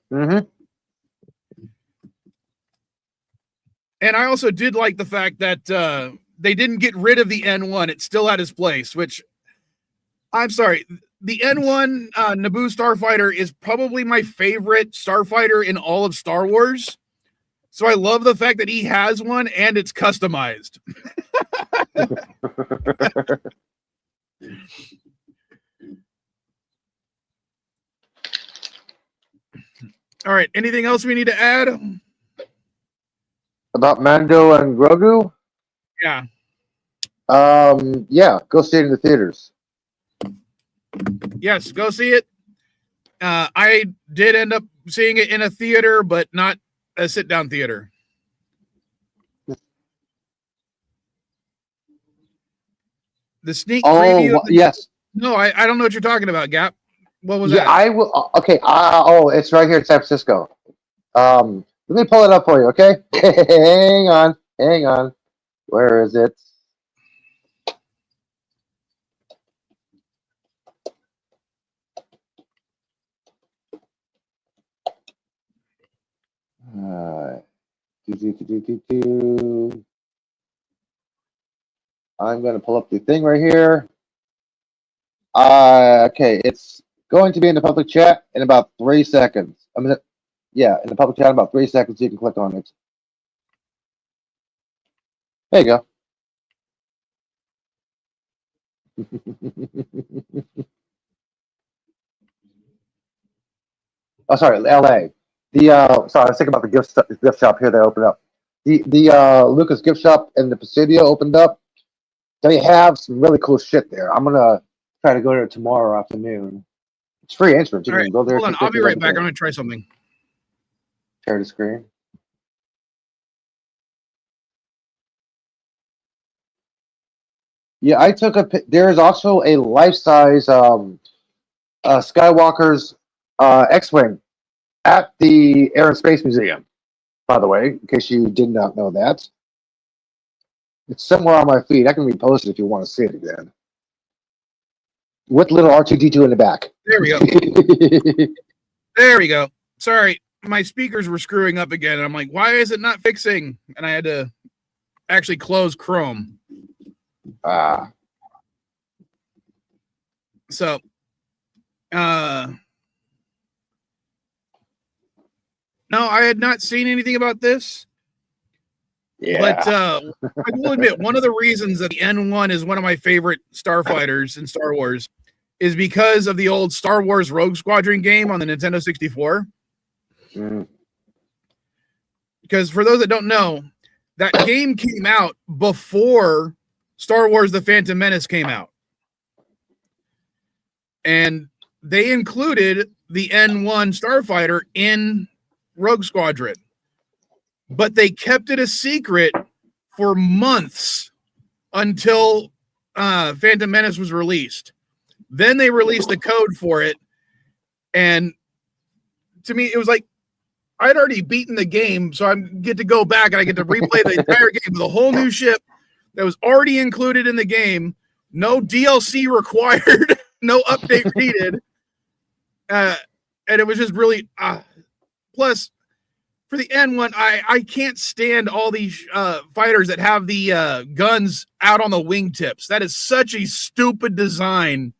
Mm-hmm. And I also did like the fact that they didn't get rid of the N1. It still had its place, which, I'm sorry, the N1 Naboo starfighter is probably my favorite starfighter in all of Star Wars. So I love the fact that he has one and it's customized. All right. Anything else we need to add? About Mando and Grogu? Yeah. Yeah, go see it in the theaters. Yes, go see it. I did end up seeing it in a theater, but not a sit-down theater. The sneak preview. Yes. No, I don't know what you're talking about, Gap. What was that? I will. Okay. It's right here in San Francisco. Let me pull it up for you. Okay. Hang on. Where is it? I'm going to pull up the thing right here. Okay, it's going to be in the public chat in about 3 seconds. In the public chat in about 3 seconds. You can click on it. There you go. Oh, sorry, LA. Sorry, I was thinking about the gift shop here. They opened up. The Lucas gift shop in the Presidio opened up. They have some really cool shit there. I'm gonna try to go there tomorrow afternoon. It's free entrance. You can go there. Hold on, I'll be right back. I'm gonna try something. Share the screen. Yeah, I took there is also a life-size Skywalker's X-wing at the Air and Space Museum. By the way, in case you did not know that, it's somewhere on my feed. I can repost it if you want to see it again. With little R2-D2 in the back. There we go. There we go. Sorry, my speakers were screwing up again. And I'm like, why is it not fixing? And I had to actually close Chrome. So, no, I had not seen anything about this. But I will admit, one of the reasons that the N1 is one of my favorite starfighters in Star Wars is because of the old Star Wars Rogue Squadron game on the Nintendo 64. Because for those that don't know, that game came out before Star Wars The Phantom Menace came out. And they included the N1 starfighter in Rogue Squadron. But they kept it a secret for months until Phantom Menace was released. Then they released the code for it. And to me, it was like, I'd already beaten the game, so I get to go back and I get to replay the entire game with a whole new ship that was already included in the game. No DLC required, no update needed. And it was just really... plus, for the N1, I can't stand all these fighters that have the guns out on the wingtips. That is such a stupid design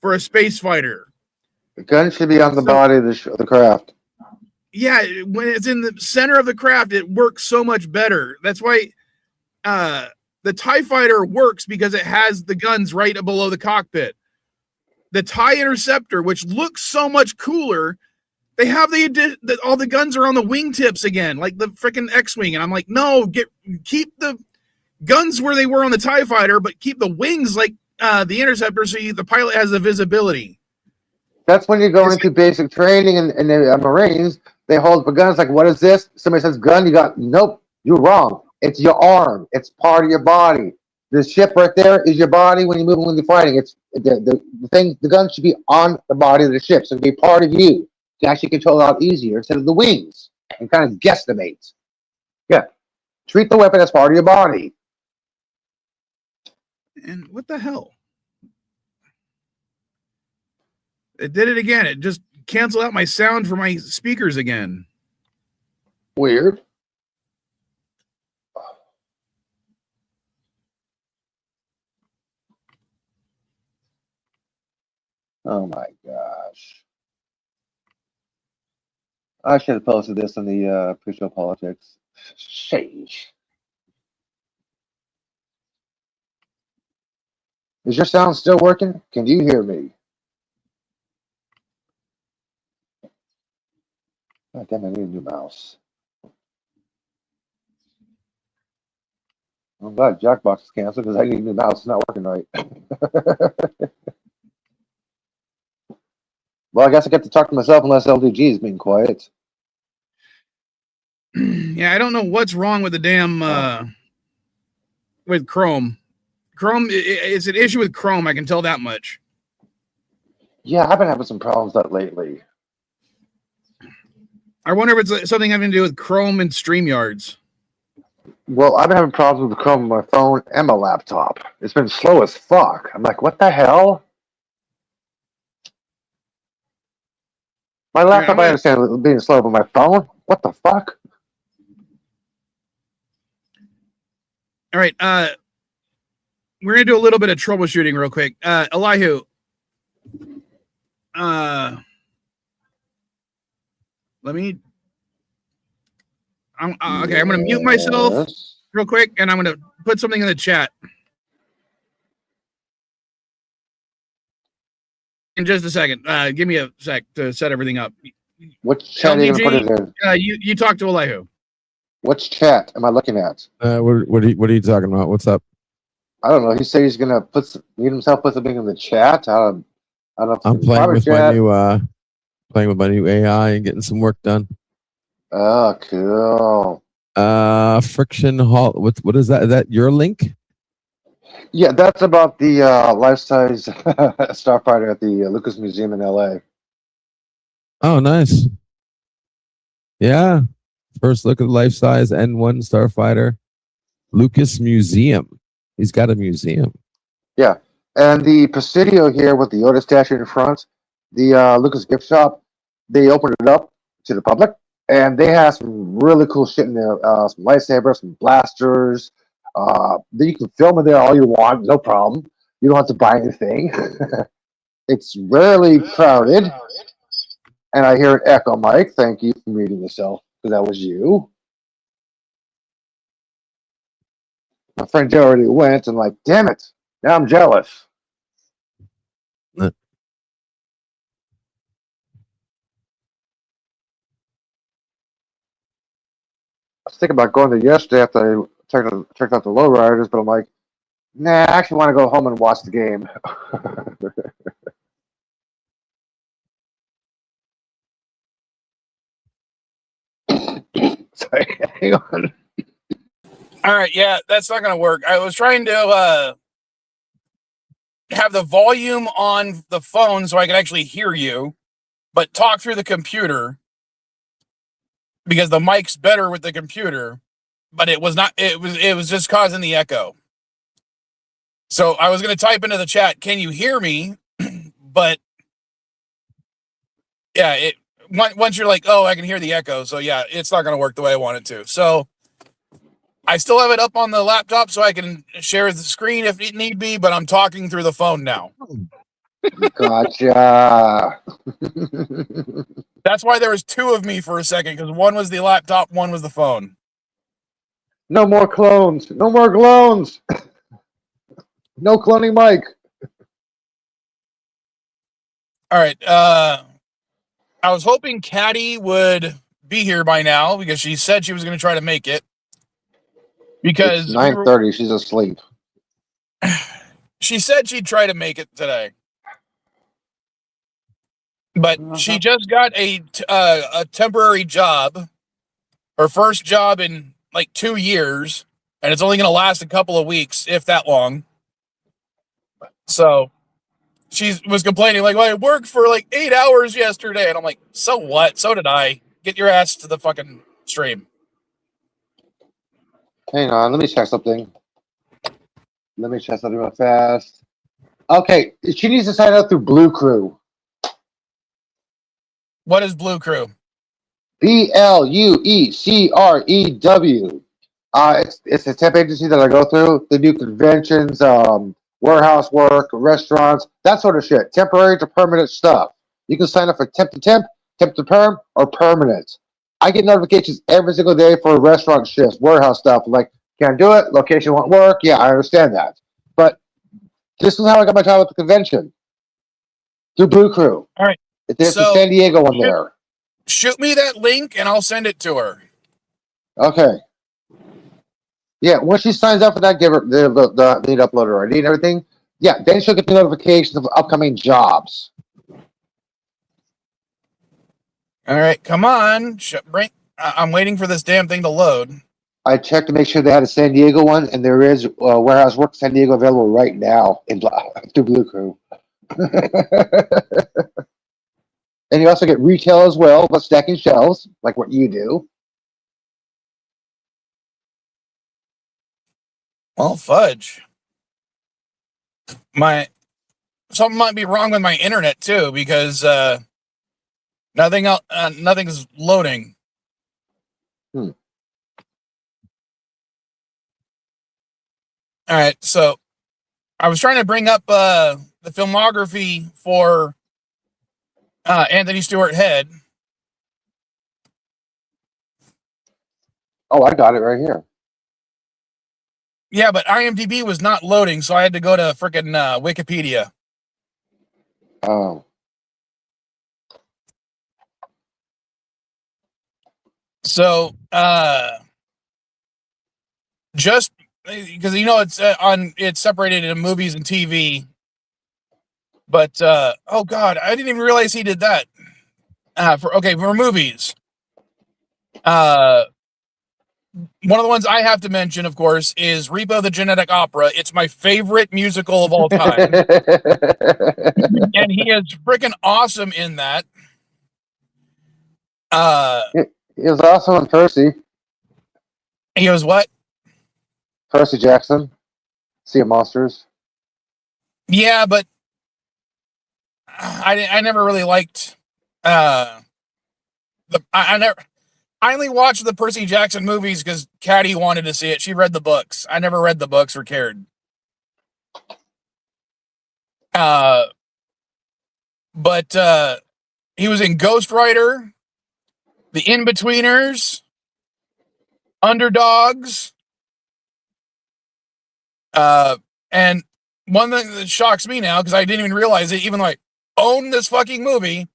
for a space fighter. The gun should be on the body of the craft. Yeah, when it's in the center of the craft, it works so much better. That's why the TIE Fighter works, because it has the guns right below the cockpit. The TIE Interceptor, which looks so much cooler, they have all the guns are on the wingtips again, like the freaking X-Wing. And I'm like, no, keep the guns where they were on the TIE Fighter, but keep the wings like the Interceptor, so the pilot has the visibility. That's when you go into basic training and the Marines, they hold the guns like, what is this? Somebody says gun, you got, nope, you're wrong. It's your arm. It's part of your body. The ship right there is your body when you're moving, when you're fighting. It's the gun should be on the body of the ship, so it can be part of you. To actually control it out easier instead of the wings and kind of guesstimate. Yeah. Treat the weapon as part of your body. And what the hell? It did it again. It just canceled out my sound for my speakers again. Weird. Oh my gosh. I should have posted this on the pre-show politics. Sheesh. Is your sound still working? Can you hear me? God damn, I need a new mouse. I'm glad Jackbox is canceled because I need a new mouse. It's not working right. Well, I guess I get to talk to myself unless LDG is being quiet. Yeah, I don't know what's wrong with the damn with Chrome. Chrome, it's an issue with Chrome. I can tell that much. Yeah, I've been having some problems with that lately. I wonder if it's something having to do with Chrome and StreamYards. Well, I've been having problems with Chrome on my phone and my laptop. It's been slow as fuck. I'm like, what the hell? My laptop, I understand it being slow, but my phone? What the fuck? All right. We're going to do a little bit of troubleshooting real quick. Elihu. Let me... okay, I'm going to mute myself real quick, and I'm going to put something in the chat. In just a second. Give me a sec to set everything up. What chat are you going to put it in? You talk to Elihu. Which chat am I looking at? What are you talking about? What's up? I don't know. He said he's going to put something in the chat. I don't know. I'm playing with my new AI and getting some work done. Oh, cool. Friction Hall. What is that? Is that your link? Yeah, that's about the life-size starfighter at the Lucas Museum in LA. Oh, nice. Yeah. First look at the life-size N1 starfighter. Lucas Museum. He's got a museum. Yeah. And the Presidio here with the Yoda statue in front, the Lucas gift shop, they opened it up to the public. And they have some really cool shit in there. Some lightsabers, some blasters. You can film in there all you want, no problem. You don't have to buy anything. It's rarely crowded. And I hear an echo, Mike. Thank you for muting yourself, because that was you. My friend Joe already went, and like, damn it, now I'm jealous. I was thinking about going there yesterday after I checked out the lowriders, but I'm like, nah, I actually want to go home and watch the game. Sorry, hang on. All right, yeah, that's not going to work. I was trying to have the volume on the phone so I could actually hear you, but talk through the computer because the mic's better with the computer, but it was not. It was just causing the echo. So I was going to type into the chat, "Can you hear me?" But yeah, once you're like, "Oh, I can hear the echo," so yeah, it's not going to work the way I want it to. So I still have it up on the laptop so I can share the screen if it need be, but I'm talking through the phone now. Gotcha. That's why there was two of me for a second, because one was the laptop, one was the phone. No more clones. No more clones. No cloning Mike. All right. I was hoping Caddy would be here by now because she said she was going to try to make it. Because It's 9:30. She's asleep. She said she'd try to make it today. But she just got a temporary job, her first job in like 2 years, and it's only going to last a couple of weeks, if that long. So she was complaining, like, well, I worked for like 8 hours yesterday. And I'm like, so what? So did I. Get your ass to the fucking stream. Hang on. Let me check something. Real fast. Okay. She needs to sign up through Blue Crew. What is Blue Crew? BLUECREW. It's a temp agency that I go through. They do conventions, warehouse work, restaurants, that sort of shit. Temporary to permanent stuff. You can sign up for temp to temp, temp to perm, or permanent. I get notifications every single day for restaurant shifts, warehouse stuff. Like, can't do it, location won't work. Yeah, I understand that. But this is how I got my job at the convention. Through Blue Crew. All right. There's the San Diego one there. Shoot me that link and I'll send it to her. Okay. Yeah, when she signs up for that, give her the need upload her ID and everything. Yeah, then she'll get the notifications of upcoming jobs. All right, come on. I'm waiting for this damn thing to load. I checked to make sure they had a San Diego one, and there is warehouse work San Diego available right now through Blue Crew. And you also get retail as well, but stacking shelves, like what you do. Well, fudge. Something might be wrong with my internet too, because nothing's loading. All right, so I was trying to bring up the filmography for Anthony Stewart Head. Oh, I got it right here. Yeah, but IMDb was not loading, so I had to go to frickin' Wikipedia. Oh. So, just because it's separated into movies and TV. But oh god, I didn't even realize he did that. For movies. One of the ones I have to mention, of course, is Repo the Genetic Opera. It's my favorite musical of all time. And he is freaking awesome in that. He was also in Percy. He was what? Percy Jackson. Sea of Monsters. Yeah, but I never really liked I only watched the Percy Jackson movies because Caddy wanted to see it. She read the books. I never read the books or cared. But he was in Ghost Rider, The In-Betweeners, Underdogs, And one thing that shocks me now, because I didn't even realize it, even though I own this fucking movie,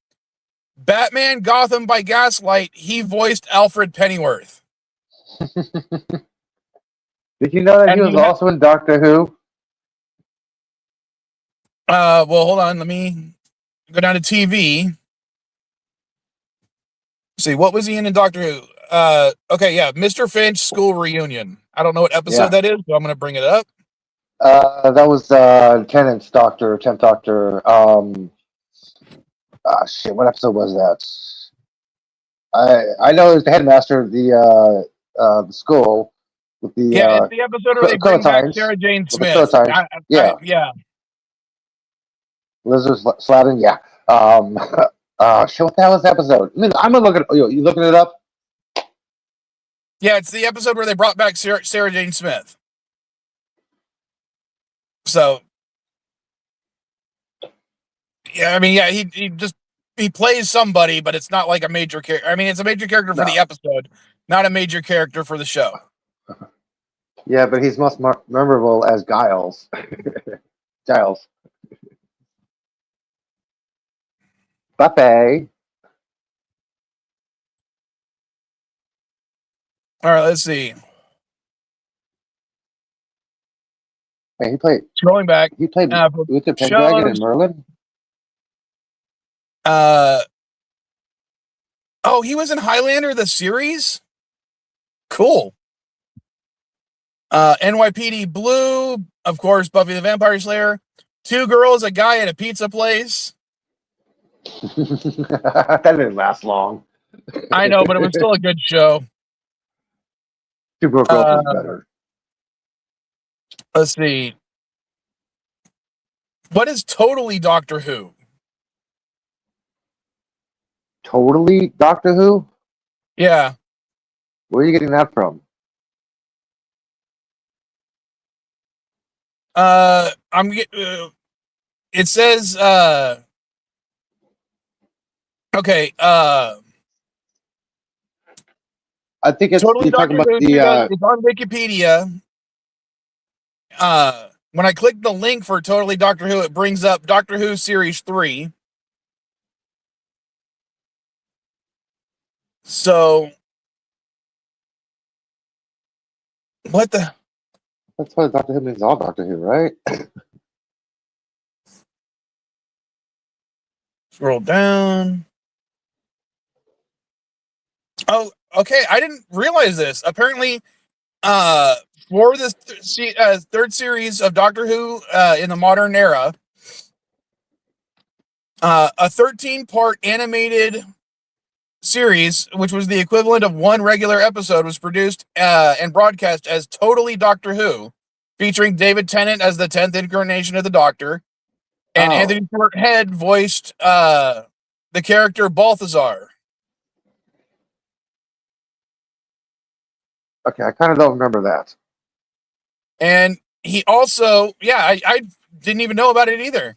Batman Gotham by Gaslight, he voiced Alfred Pennyworth. Did you know that And he was also in Doctor Who? well, hold on. Let me go down to TV. See, what was he in Doctor Who? Okay, yeah, Mr. Finch School Reunion. I don't know what episode that is, but I'm going to bring it up. That was Tennant's Doctor, 10th Doctor. Shit, what episode was that? I know it was the headmaster of the school with the it's the episode where they bring back Sarah Jane Smith. Yeah. Lizard Slapping, yeah. Shit, what the hell is the episode? I mean, I'm gonna look at. You looking it up? Yeah, it's the episode where they brought back Sarah Jane Smith. So, yeah, I mean, yeah, he plays somebody, but it's not like a major character. I mean, it's a major character for the episode, not a major character for the show. Yeah, but he's most memorable as Giles. Giles. Buffet. All right, let's see. Hey, he played. Scrolling back. He played with the Pendragon and Merlin. Oh, he was in Highlander the series. Cool. NYPD Blue, of course, Buffy the Vampire Slayer. 2 girls, a guy at a pizza place. That didn't last long. I know, but it was still a good show. 2 girls was better. Let's see. What is Totally Doctor Who? Totally Doctor Who? Yeah. Where are you getting that from? It says okay, I think it's Totally you're talking Doctor about Who, the it's on Wikipedia. When I click the link for Totally Doctor Who, it brings up Doctor Who Series 3. So what the? That's why Doctor Who means all Doctor Who, right? Scroll down. Oh, okay. I didn't realize this. Apparently, for this third series of Doctor Who in the modern era, a 13-part animated series, which was the equivalent of 1 regular episode, was produced and broadcast as Totally Doctor Who, featuring David Tennant as the 10th incarnation of the Doctor, and Anthony Stewart Head voiced the character Balthazar. Okay, I kind of don't remember that. And he also, I didn't even know about it either.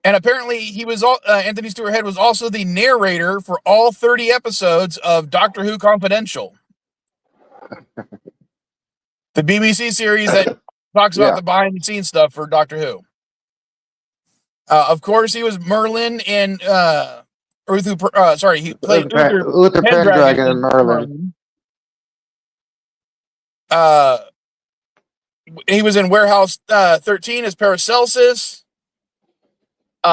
And apparently, he was Anthony Stewart Head was also the narrator for all 30 episodes of Doctor Who Confidential, the BBC series that talks about the behind-the-scenes stuff for Doctor Who. Of course, he was Merlin in he played Uther Pendragon and Merlin. He was in Warehouse 13 as Paracelsus.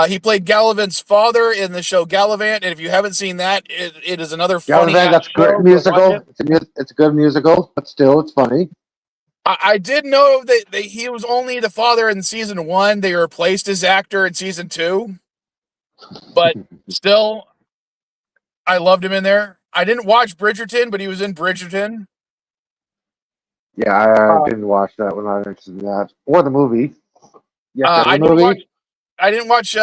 He played Gallivant's father in the show Gallivant, and if you haven't seen that, it is another funny. Gallivant, that's great musical. It's a good musical, but still, it's funny. I did know that he was only the father in season 1. They replaced his actor in season 2, but still, I loved him in there. I didn't watch Bridgerton, but he was in Bridgerton. Yeah, I didn't watch that one. I'm not interested in that or the movie. Yeah, I didn't watch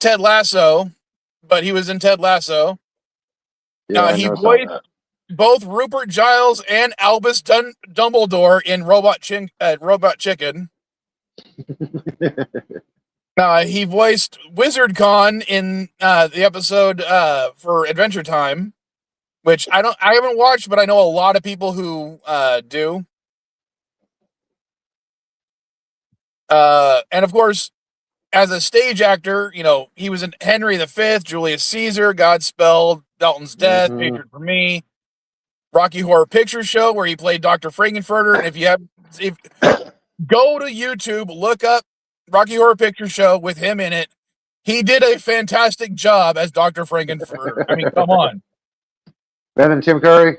Ted Lasso, but he was in Ted Lasso. He voiced both Rupert Giles and Albus Dumbledore in Robot Chicken. He voiced Wizard Con in the episode for Adventure Time, which I haven't watched, but I know a lot of people who do. And of course, as a stage actor, you know, he was in Henry V, Julius Caesar, Godspell, Dalton's Death, Mhm. Patriot for Me, Rocky Horror Picture Show, where he played Dr. Frankenfurter. And if go to YouTube, look up Rocky Horror Picture Show with him in it. He did a fantastic job as Dr. Frankenfurter. I mean, come on. Better than Tim Curry.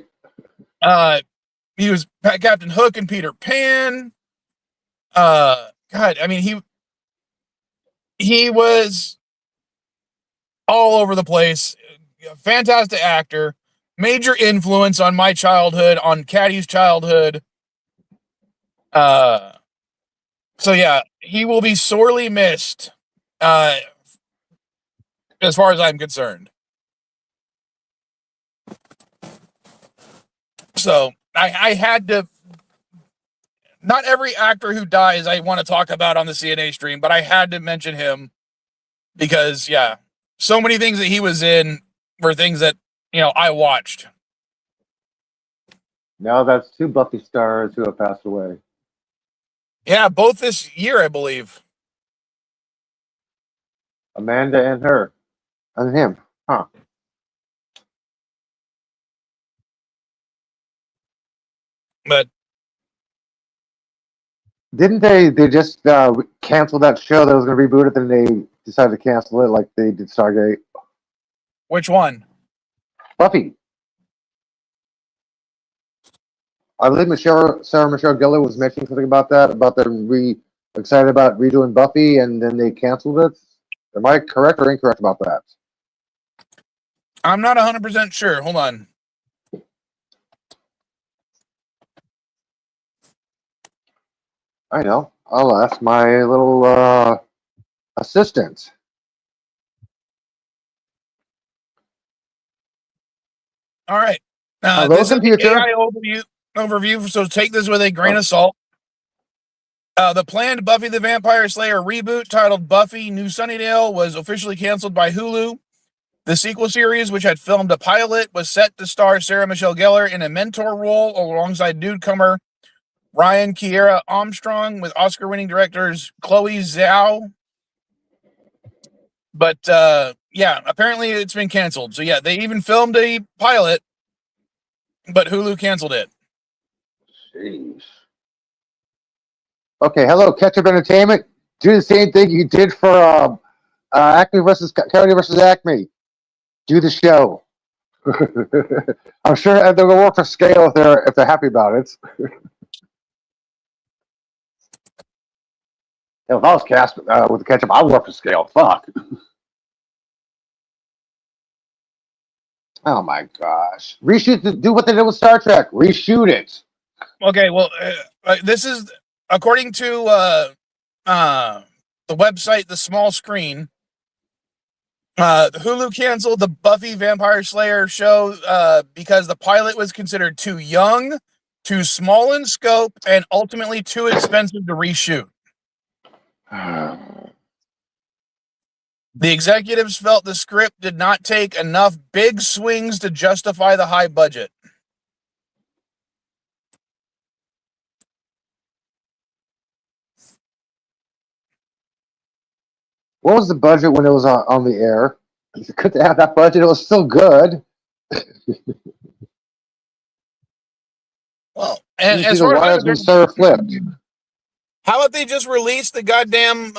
He was Captain Hook and Peter Pan. God, I mean, he was all over the place. Fantastic actor. Major influence on my childhood, on Caddy's childhood. So yeah, he will be sorely missed. As far as I'm concerned. So I had to. Not every actor who dies I want to talk about on the CNA stream, but I had to mention him because, yeah, so many things that he was in were things that, you know, I watched. Now that's 2 Buffy stars who have passed away. Yeah, both this year, I believe. Amanda and her. And him. Huh. But Didn't they just cancel that show that was going to reboot it, then they decided to cancel it like they did Stargate? which one? Buffy. I believe Sarah Michelle Gellar was mentioning something about that, about them excited about redoing Buffy, and then they canceled it. Am I correct or incorrect about that? I'm not 100% sure. Hold on. I know. I'll ask my little assistant. All right. Hello, This computer. is the AI overview, so take this with a grain of salt. The planned Buffy the Vampire Slayer reboot titled Buffy New Sunnydale was officially canceled by Hulu. The sequel series, which had filmed a pilot, was set to star Sarah Michelle Gellar in a mentor role alongside newcomer Ryan Kiera Armstrong with Oscar-winning directors Chloe Zhao. But yeah, apparently it's been canceled. So yeah, they even filmed a pilot, but Hulu canceled it. Jeez. Okay, hello, Ketchup Entertainment. Do the same thing you did for Acme versus Coyote versus Acme. Do the show. I'm sure they'll work for scale if they're happy about it. If I was cast with the Ketchup, I'd work for scale. Fuck. Oh my gosh. Do what they did with Star Trek. Reshoot it. Okay, well, this is according to the website The Small Screen. Hulu canceled the Buffy Vampire Slayer show because the pilot was considered too young, too small in scope, and ultimately too expensive to reshoot. The executives felt the script did not take enough big swings to justify the high budget. What was the budget when it was on the air? Could they have that budget? It was still good. Well, and You as see the far as wires when Sarah flipped. how about they just release the goddamn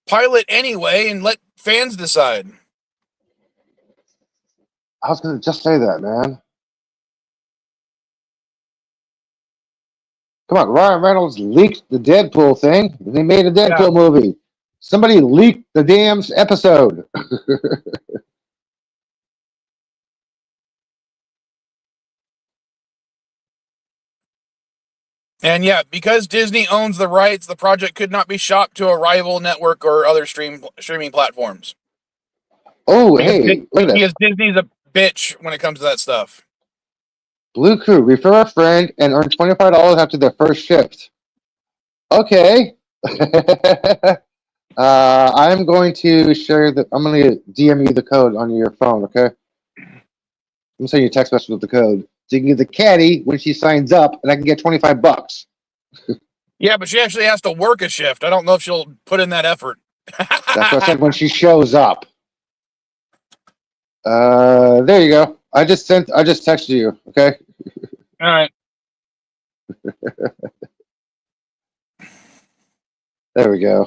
pilot anyway and let fans decide? I was going to just say that, man. Come on, Ryan Reynolds leaked the Deadpool thing, and they made a Deadpool movie. Somebody leaked the damn episode. And yeah, because Disney owns the rights, the project could not be shopped to a rival network or other streaming platforms. Oh, because hey, look at this. Because Disney's a bitch when it comes to that stuff. Blue Crew, refer a friend and earn $25 after their first shift. Okay. I'm going to share I'm going to DM you the code on your phone, okay? I'm sending you a text message with the code. So you can get the caddy when she signs up, and I can get $25. Yeah, but she actually has to work a shift. I don't know if she'll put in that effort. That's what I said when she shows up. There you go. I just texted you. Okay. All right. There we go.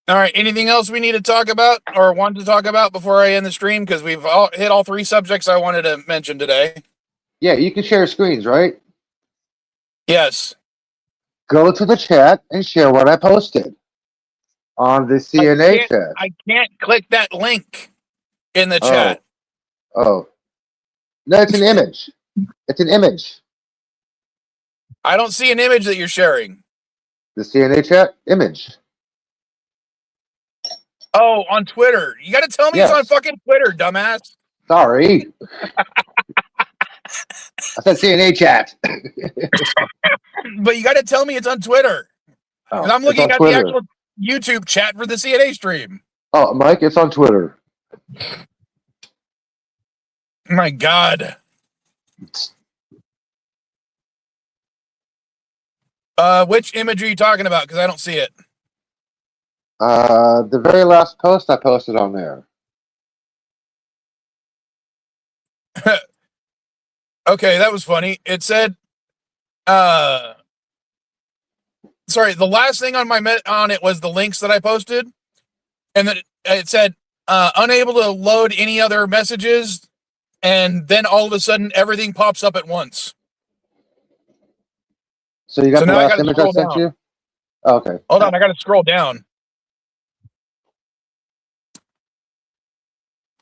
All right. Anything else we need to talk about or want to talk about before I end the stream? Because we've hit all three subjects I wanted to mention today. Yeah, you can share screens, right? Yes. Go to the chat and share what I posted on the CNA chat. I can't click that link in the Oh. chat. Oh. No, it's an image. It's an image. I don't see an image that you're sharing. The CNA chat image. Oh, on Twitter. You got to tell me Yes. it's on fucking Twitter, dumbass. Sorry. I said CNA chat. But you got to tell me it's on Twitter. Oh, I'm it's looking on at Twitter. the actual YouTube chat for the CNA stream. Oh, Mike, it's on Twitter. My God. Which image are you talking about? Because I don't see it. The very last post I posted on there. Okay, that was funny. It said, sorry, the last thing on on it was the links that I posted, and then it said unable to load any other messages, and then all of a sudden everything pops up at once. So you got the now I last gotta image I scroll sent down. you? Oh, okay. Hold on, I got to scroll down.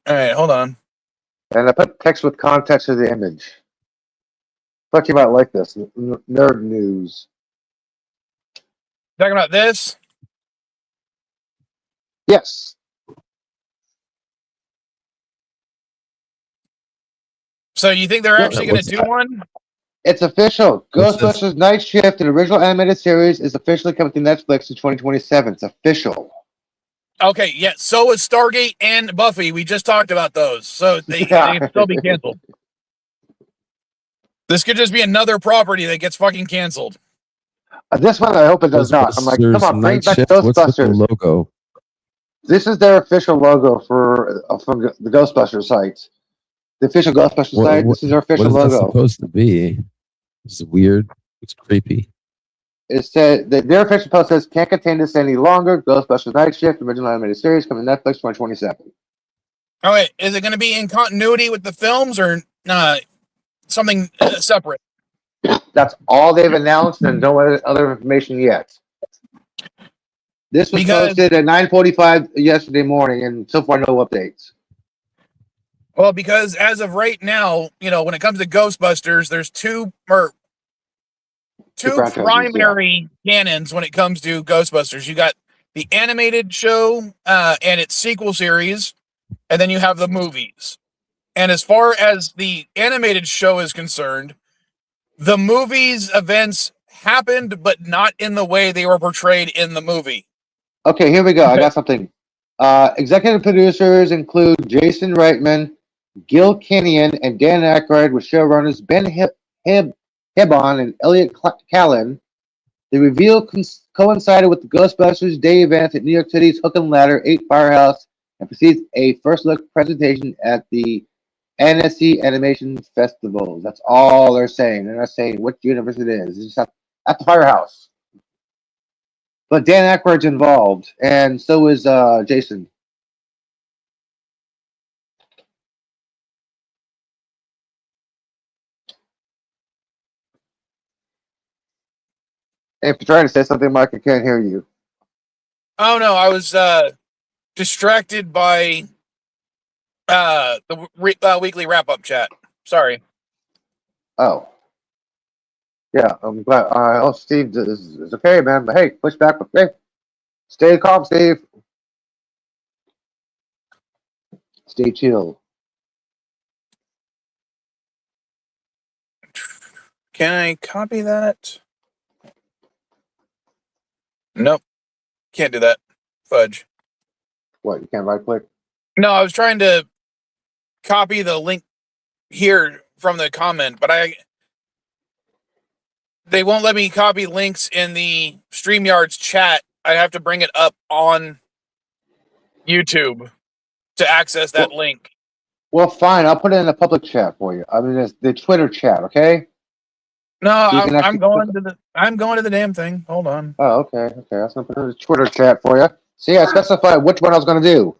All right, hold on. And I put text with context of the image. Thought you might like this. Nerd news. Talking about this? Yes. So you think they're Yeah, actually going to do one? It's official. What's this? Ghostbusters Night Shift, the original animated series, is officially coming to Netflix in 2027. It's official. Okay, yeah. So is Stargate and Buffy. We just talked about those. So they can still be canceled. This could just be another property that gets fucking canceled. This one, I hope it does not. I'm like, come on, bring Night back Shift. What's with the Ghostbusters. logo? This is their official logo for from the Ghostbusters site. The official Ghostbusters site. This is their official what is that logo. supposed to be? It's weird. It's creepy. It said their official post says can't contain this any longer. Ghostbusters Night Shift, original animated series, coming to Netflix 2027. Oh wait, is it going to be in continuity with the films or something separate? That's all they've announced, and no other information yet. This was posted at 9:45 yesterday morning, and so far no updates. Well, because as of right now, when it comes to Ghostbusters, there's two primary canons when it comes to Ghostbusters. You got the animated show and its sequel series, and then you have the movies. And as far as the animated show is concerned, the movie's events happened, but not in the way they were portrayed in the movie. Okay, here we go. I got something. Executive producers include Jason Reitman, Gil Kinnean, and Dan Aykroyd, with showrunners Ben Hibon and Elliot Callan. The reveal coincided with the Ghostbusters Day event at New York City's Hook and Ladder 8 Firehouse and precedes a first look presentation at the NSC Animation Festival. That's all they're saying. They're not saying what universe it is. It's just at the Firehouse. But Dan Aykroyd's involved, and so is Jason. If you're trying to say something, Mike, I can't hear you. Oh no, I was distracted by the weekly wrap-up chat. Sorry. Oh. Yeah, I'm glad. Steve is okay, man. But hey, push back. Okay. Stay calm, Steve. Stay chill. Can I copy that? Nope. Can't do that. Fudge. What, you can't right click? No, I was trying to copy the link here from the comment, but they won't let me copy links in the StreamYard's chat. I have to bring it up on YouTube to access that link. Well, fine. I'll put it in the public chat for you. I mean, it's the Twitter chat, okay? No, So you can I'm actually going click- to the damn thing. Hold on. Oh, okay. Okay. I was going to put it in the Twitter chat for you. See, I specified which one I was going to do.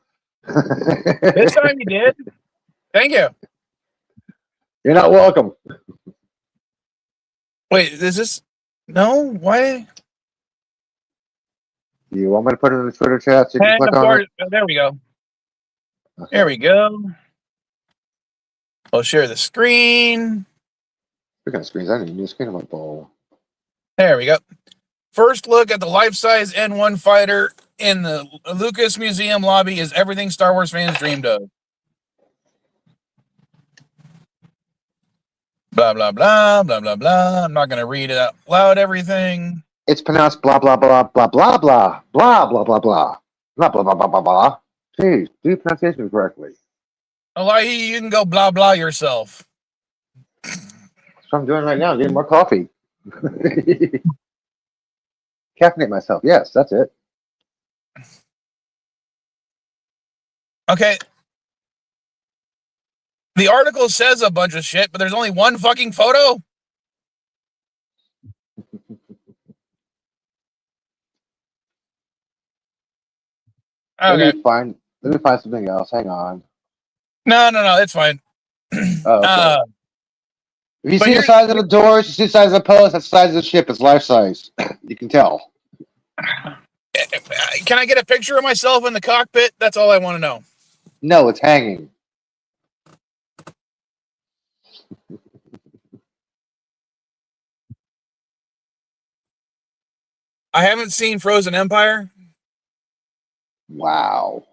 This time you did. Thank you. You're not welcome. Wait, is this? No, why? You want me to put it in the Twitter chat so you can And click of on course, it? there we go. Okay. There we go. I'll share the screen. Speaking of screens, I need a new screen on my bowl. There we go. First look at the life-size N1 fighter in the Lucas Museum lobby is everything Star Wars fans dreamed of. Blah, blah, blah, blah, blah, blah. I'm not going to read it out loud, everything. It's pronounced blah, blah, blah, blah, blah, blah, blah, blah, blah, blah. Not blah, blah, blah, blah, blah. Jeez, do the pronunciation correctly. Elahi, you can go blah, blah yourself. That's what I'm doing right now. I'm getting more coffee. Caffeinate myself. Yes, that's it. Okay. The article says a bunch of shit, but there's only one fucking photo. Okay. Let me find something else. Hang on. No, it's fine. Oh, okay. If you but see the size of the doors, you see the size of the post, that's the size of the ship. It's life size. You can tell. Can I get a picture of myself in the cockpit? That's all I want to know. No, it's hanging. I haven't seen Frozen Empire. Wow.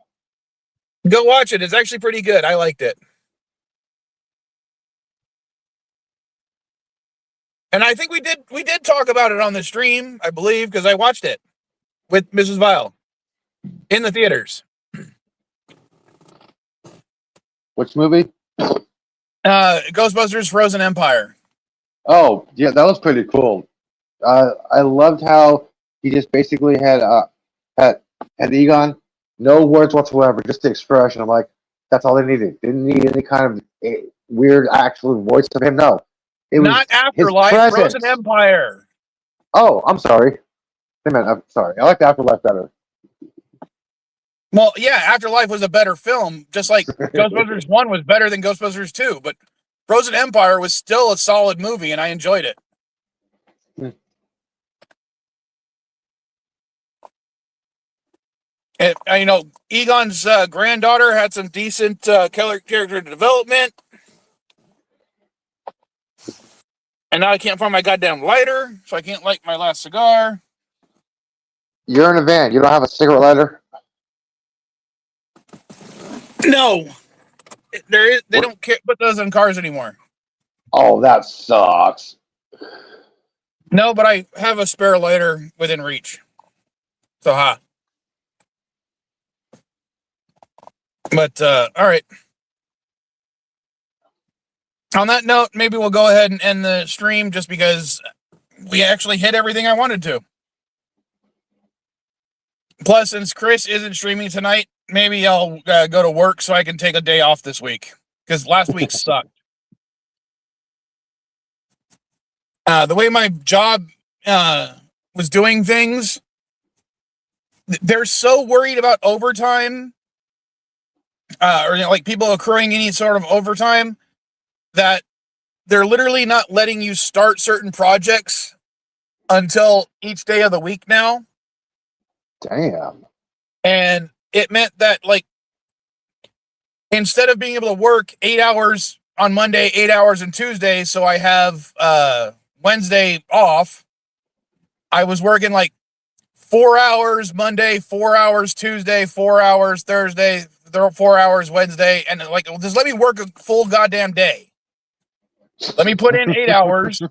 Go watch it. It's actually pretty good. I liked it. And I think we did talk about it on the stream, I believe, because I watched it with Mrs. Vile in the theaters. Which movie? Ghostbusters Frozen Empire. Oh, yeah, that was pretty cool. I loved how he just basically had Egon, no words whatsoever, just the expression. I'm like, that's all they needed. Didn't need any kind of weird actual voice of him. No, it was Not his Afterlife, presence. Frozen Empire. Oh, I'm sorry. I'm sorry. I like the Afterlife better. Well, yeah, Afterlife was a better film, just like Ghostbusters 1 was better than Ghostbusters 2, but Frozen Empire was still a solid movie, and I enjoyed it. Egon's granddaughter had some decent character development. And now I can't find my goddamn lighter, so I can't light my last cigar. You're in a van. You don't have a cigarette lighter? No. They don't put those in cars anymore. Oh, that sucks. No, but I have a spare lighter within reach. So, But, all right. On that note, maybe we'll go ahead and end the stream just because we actually hit everything I wanted to. Plus, since Chris isn't streaming tonight, maybe I'll go to work so I can take a day off this week because last week sucked. The way my job was doing things, they're so worried about overtime or like people accruing any sort of overtime that they're literally not letting you start certain projects until each day of the week now. Damn. And it meant that, like, instead of being able to work 8 hours on Monday, 8 hours on Tuesday, so I have Wednesday off, I was working like 4 hours Monday, 4 hours Tuesday, 4 hours Thursday, 4 hours Wednesday, and like, just let me work a full goddamn day. Let me put in 8 hours.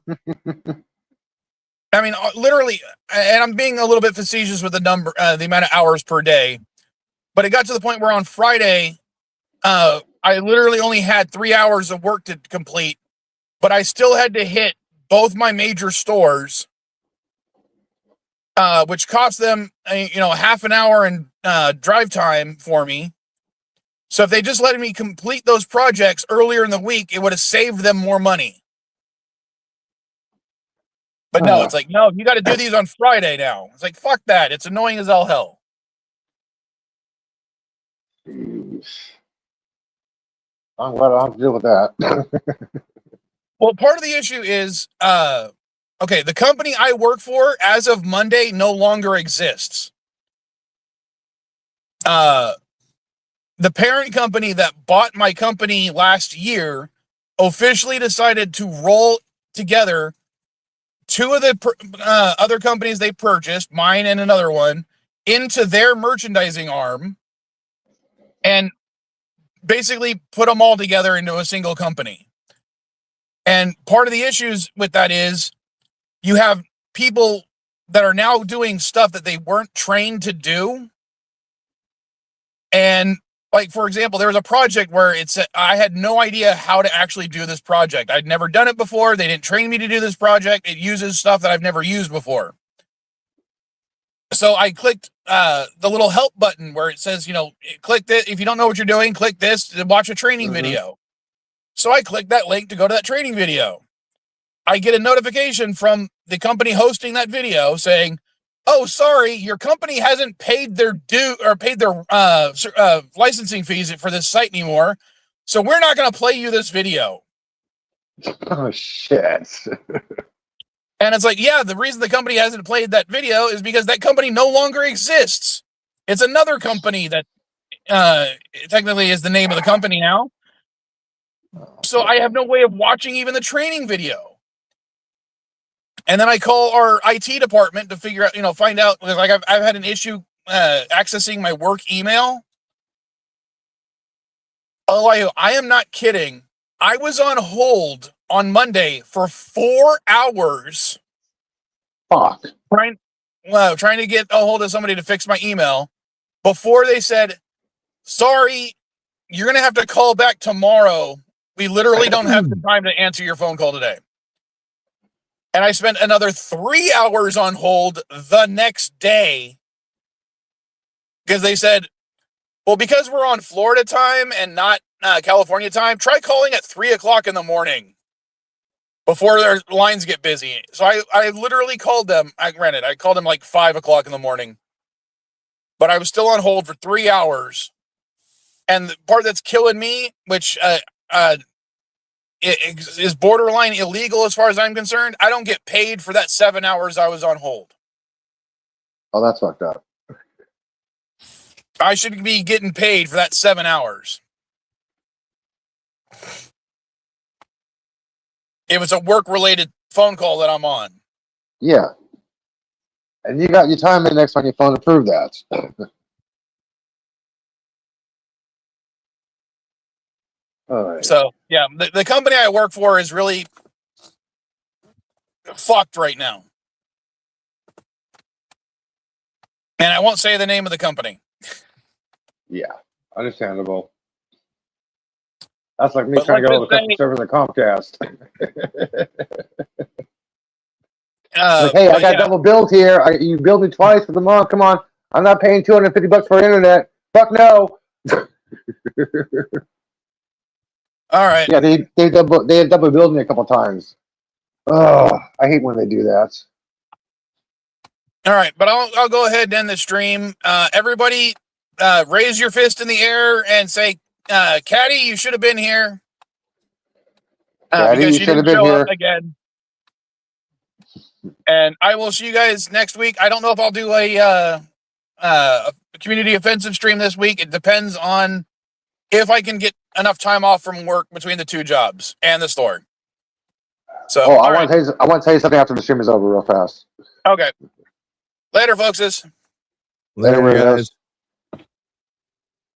I mean, literally, and I'm being a little bit facetious with the number, the amount of hours per day, but it got to the point where on Friday, I literally only had 3 hours of work to complete, but I still had to hit both my major stores, which cost them, half an hour and drive time for me. So if they just let me complete those projects earlier in the week, it would have saved them more money. But no, it's like, no, you got to do these on Friday now. It's like, fuck that. It's annoying as all hell. Jeez. I'm glad I don't have to deal with that. Well, part of the issue is, okay, the company I work for as of Monday no longer exists. The parent company that bought my company last year officially decided to roll together two of the other companies they purchased, mine and another one, into their merchandising arm and basically put them all together into a single company. And part of the issues with that is you have people that are now doing stuff that they weren't trained to do. And like, for example, there was a project where I had no idea how to actually do this project. I'd never done it before. They didn't train me to do this project. It uses stuff that I've never used before. So I clicked the little help button where it says, click this. If you don't know what you're doing, click this to watch a training video. So I clicked that link to go to that training video. I get a notification from the company hosting that video saying, oh, sorry, your company hasn't paid their due or paid their licensing fees for this site anymore. So we're not going to play you this video. Oh, shit. And it's like, yeah, the reason the company hasn't played that video is because that company no longer exists. It's another company that technically is the name of the company now. So I have no way of watching even the training video. And then I call our IT department to figure out, find out, like I've had an issue accessing my work email. Oh, I am not kidding. I was on hold on Monday for 4 hours. Fuck. Trying to get a hold of somebody to fix my email before they said, sorry, you're going to have to call back tomorrow. We literally don't have the time to answer your phone call today. And I spent another 3 hours on hold the next day because they said, well, because we're on Florida time and not California time, try calling at 3 o'clock in the morning before their lines get busy. So I literally called them. I called them like 5 o'clock in the morning, but I was still on hold for 3 hours. And the part that's killing me, which it is borderline illegal as far as I'm concerned, I don't get paid for that 7 hours I was on hold. Oh, that's fucked up. I should be getting paid for that 7 hours. It was a work-related phone call that I'm on. Yeah. And you got your time index on your phone to prove that. All right. So, yeah, the company I work for is really fucked right now. And I won't say the name of the company. Yeah, understandable. That's like me trying to get all the customer service at Comcast. Like, hey, I got double billed here. You billed me twice for the month. Come on, I'm not paying $250 for internet. Fuck no. All right. Yeah, they double billed me a couple times. Oh, I hate when they do that. All right, but I'll go ahead and end the stream. Everybody, raise your fist in the air and say, Caddy, you should have been here. Caddy, because you should have been here again. And I will see you guys next week. I don't know if I'll do a community offensive stream this week. It depends on if I can get enough time off from work between the two jobs and the store. So, I want to tell you something after the stream is over real fast. Okay. Later, folks. Later, guys.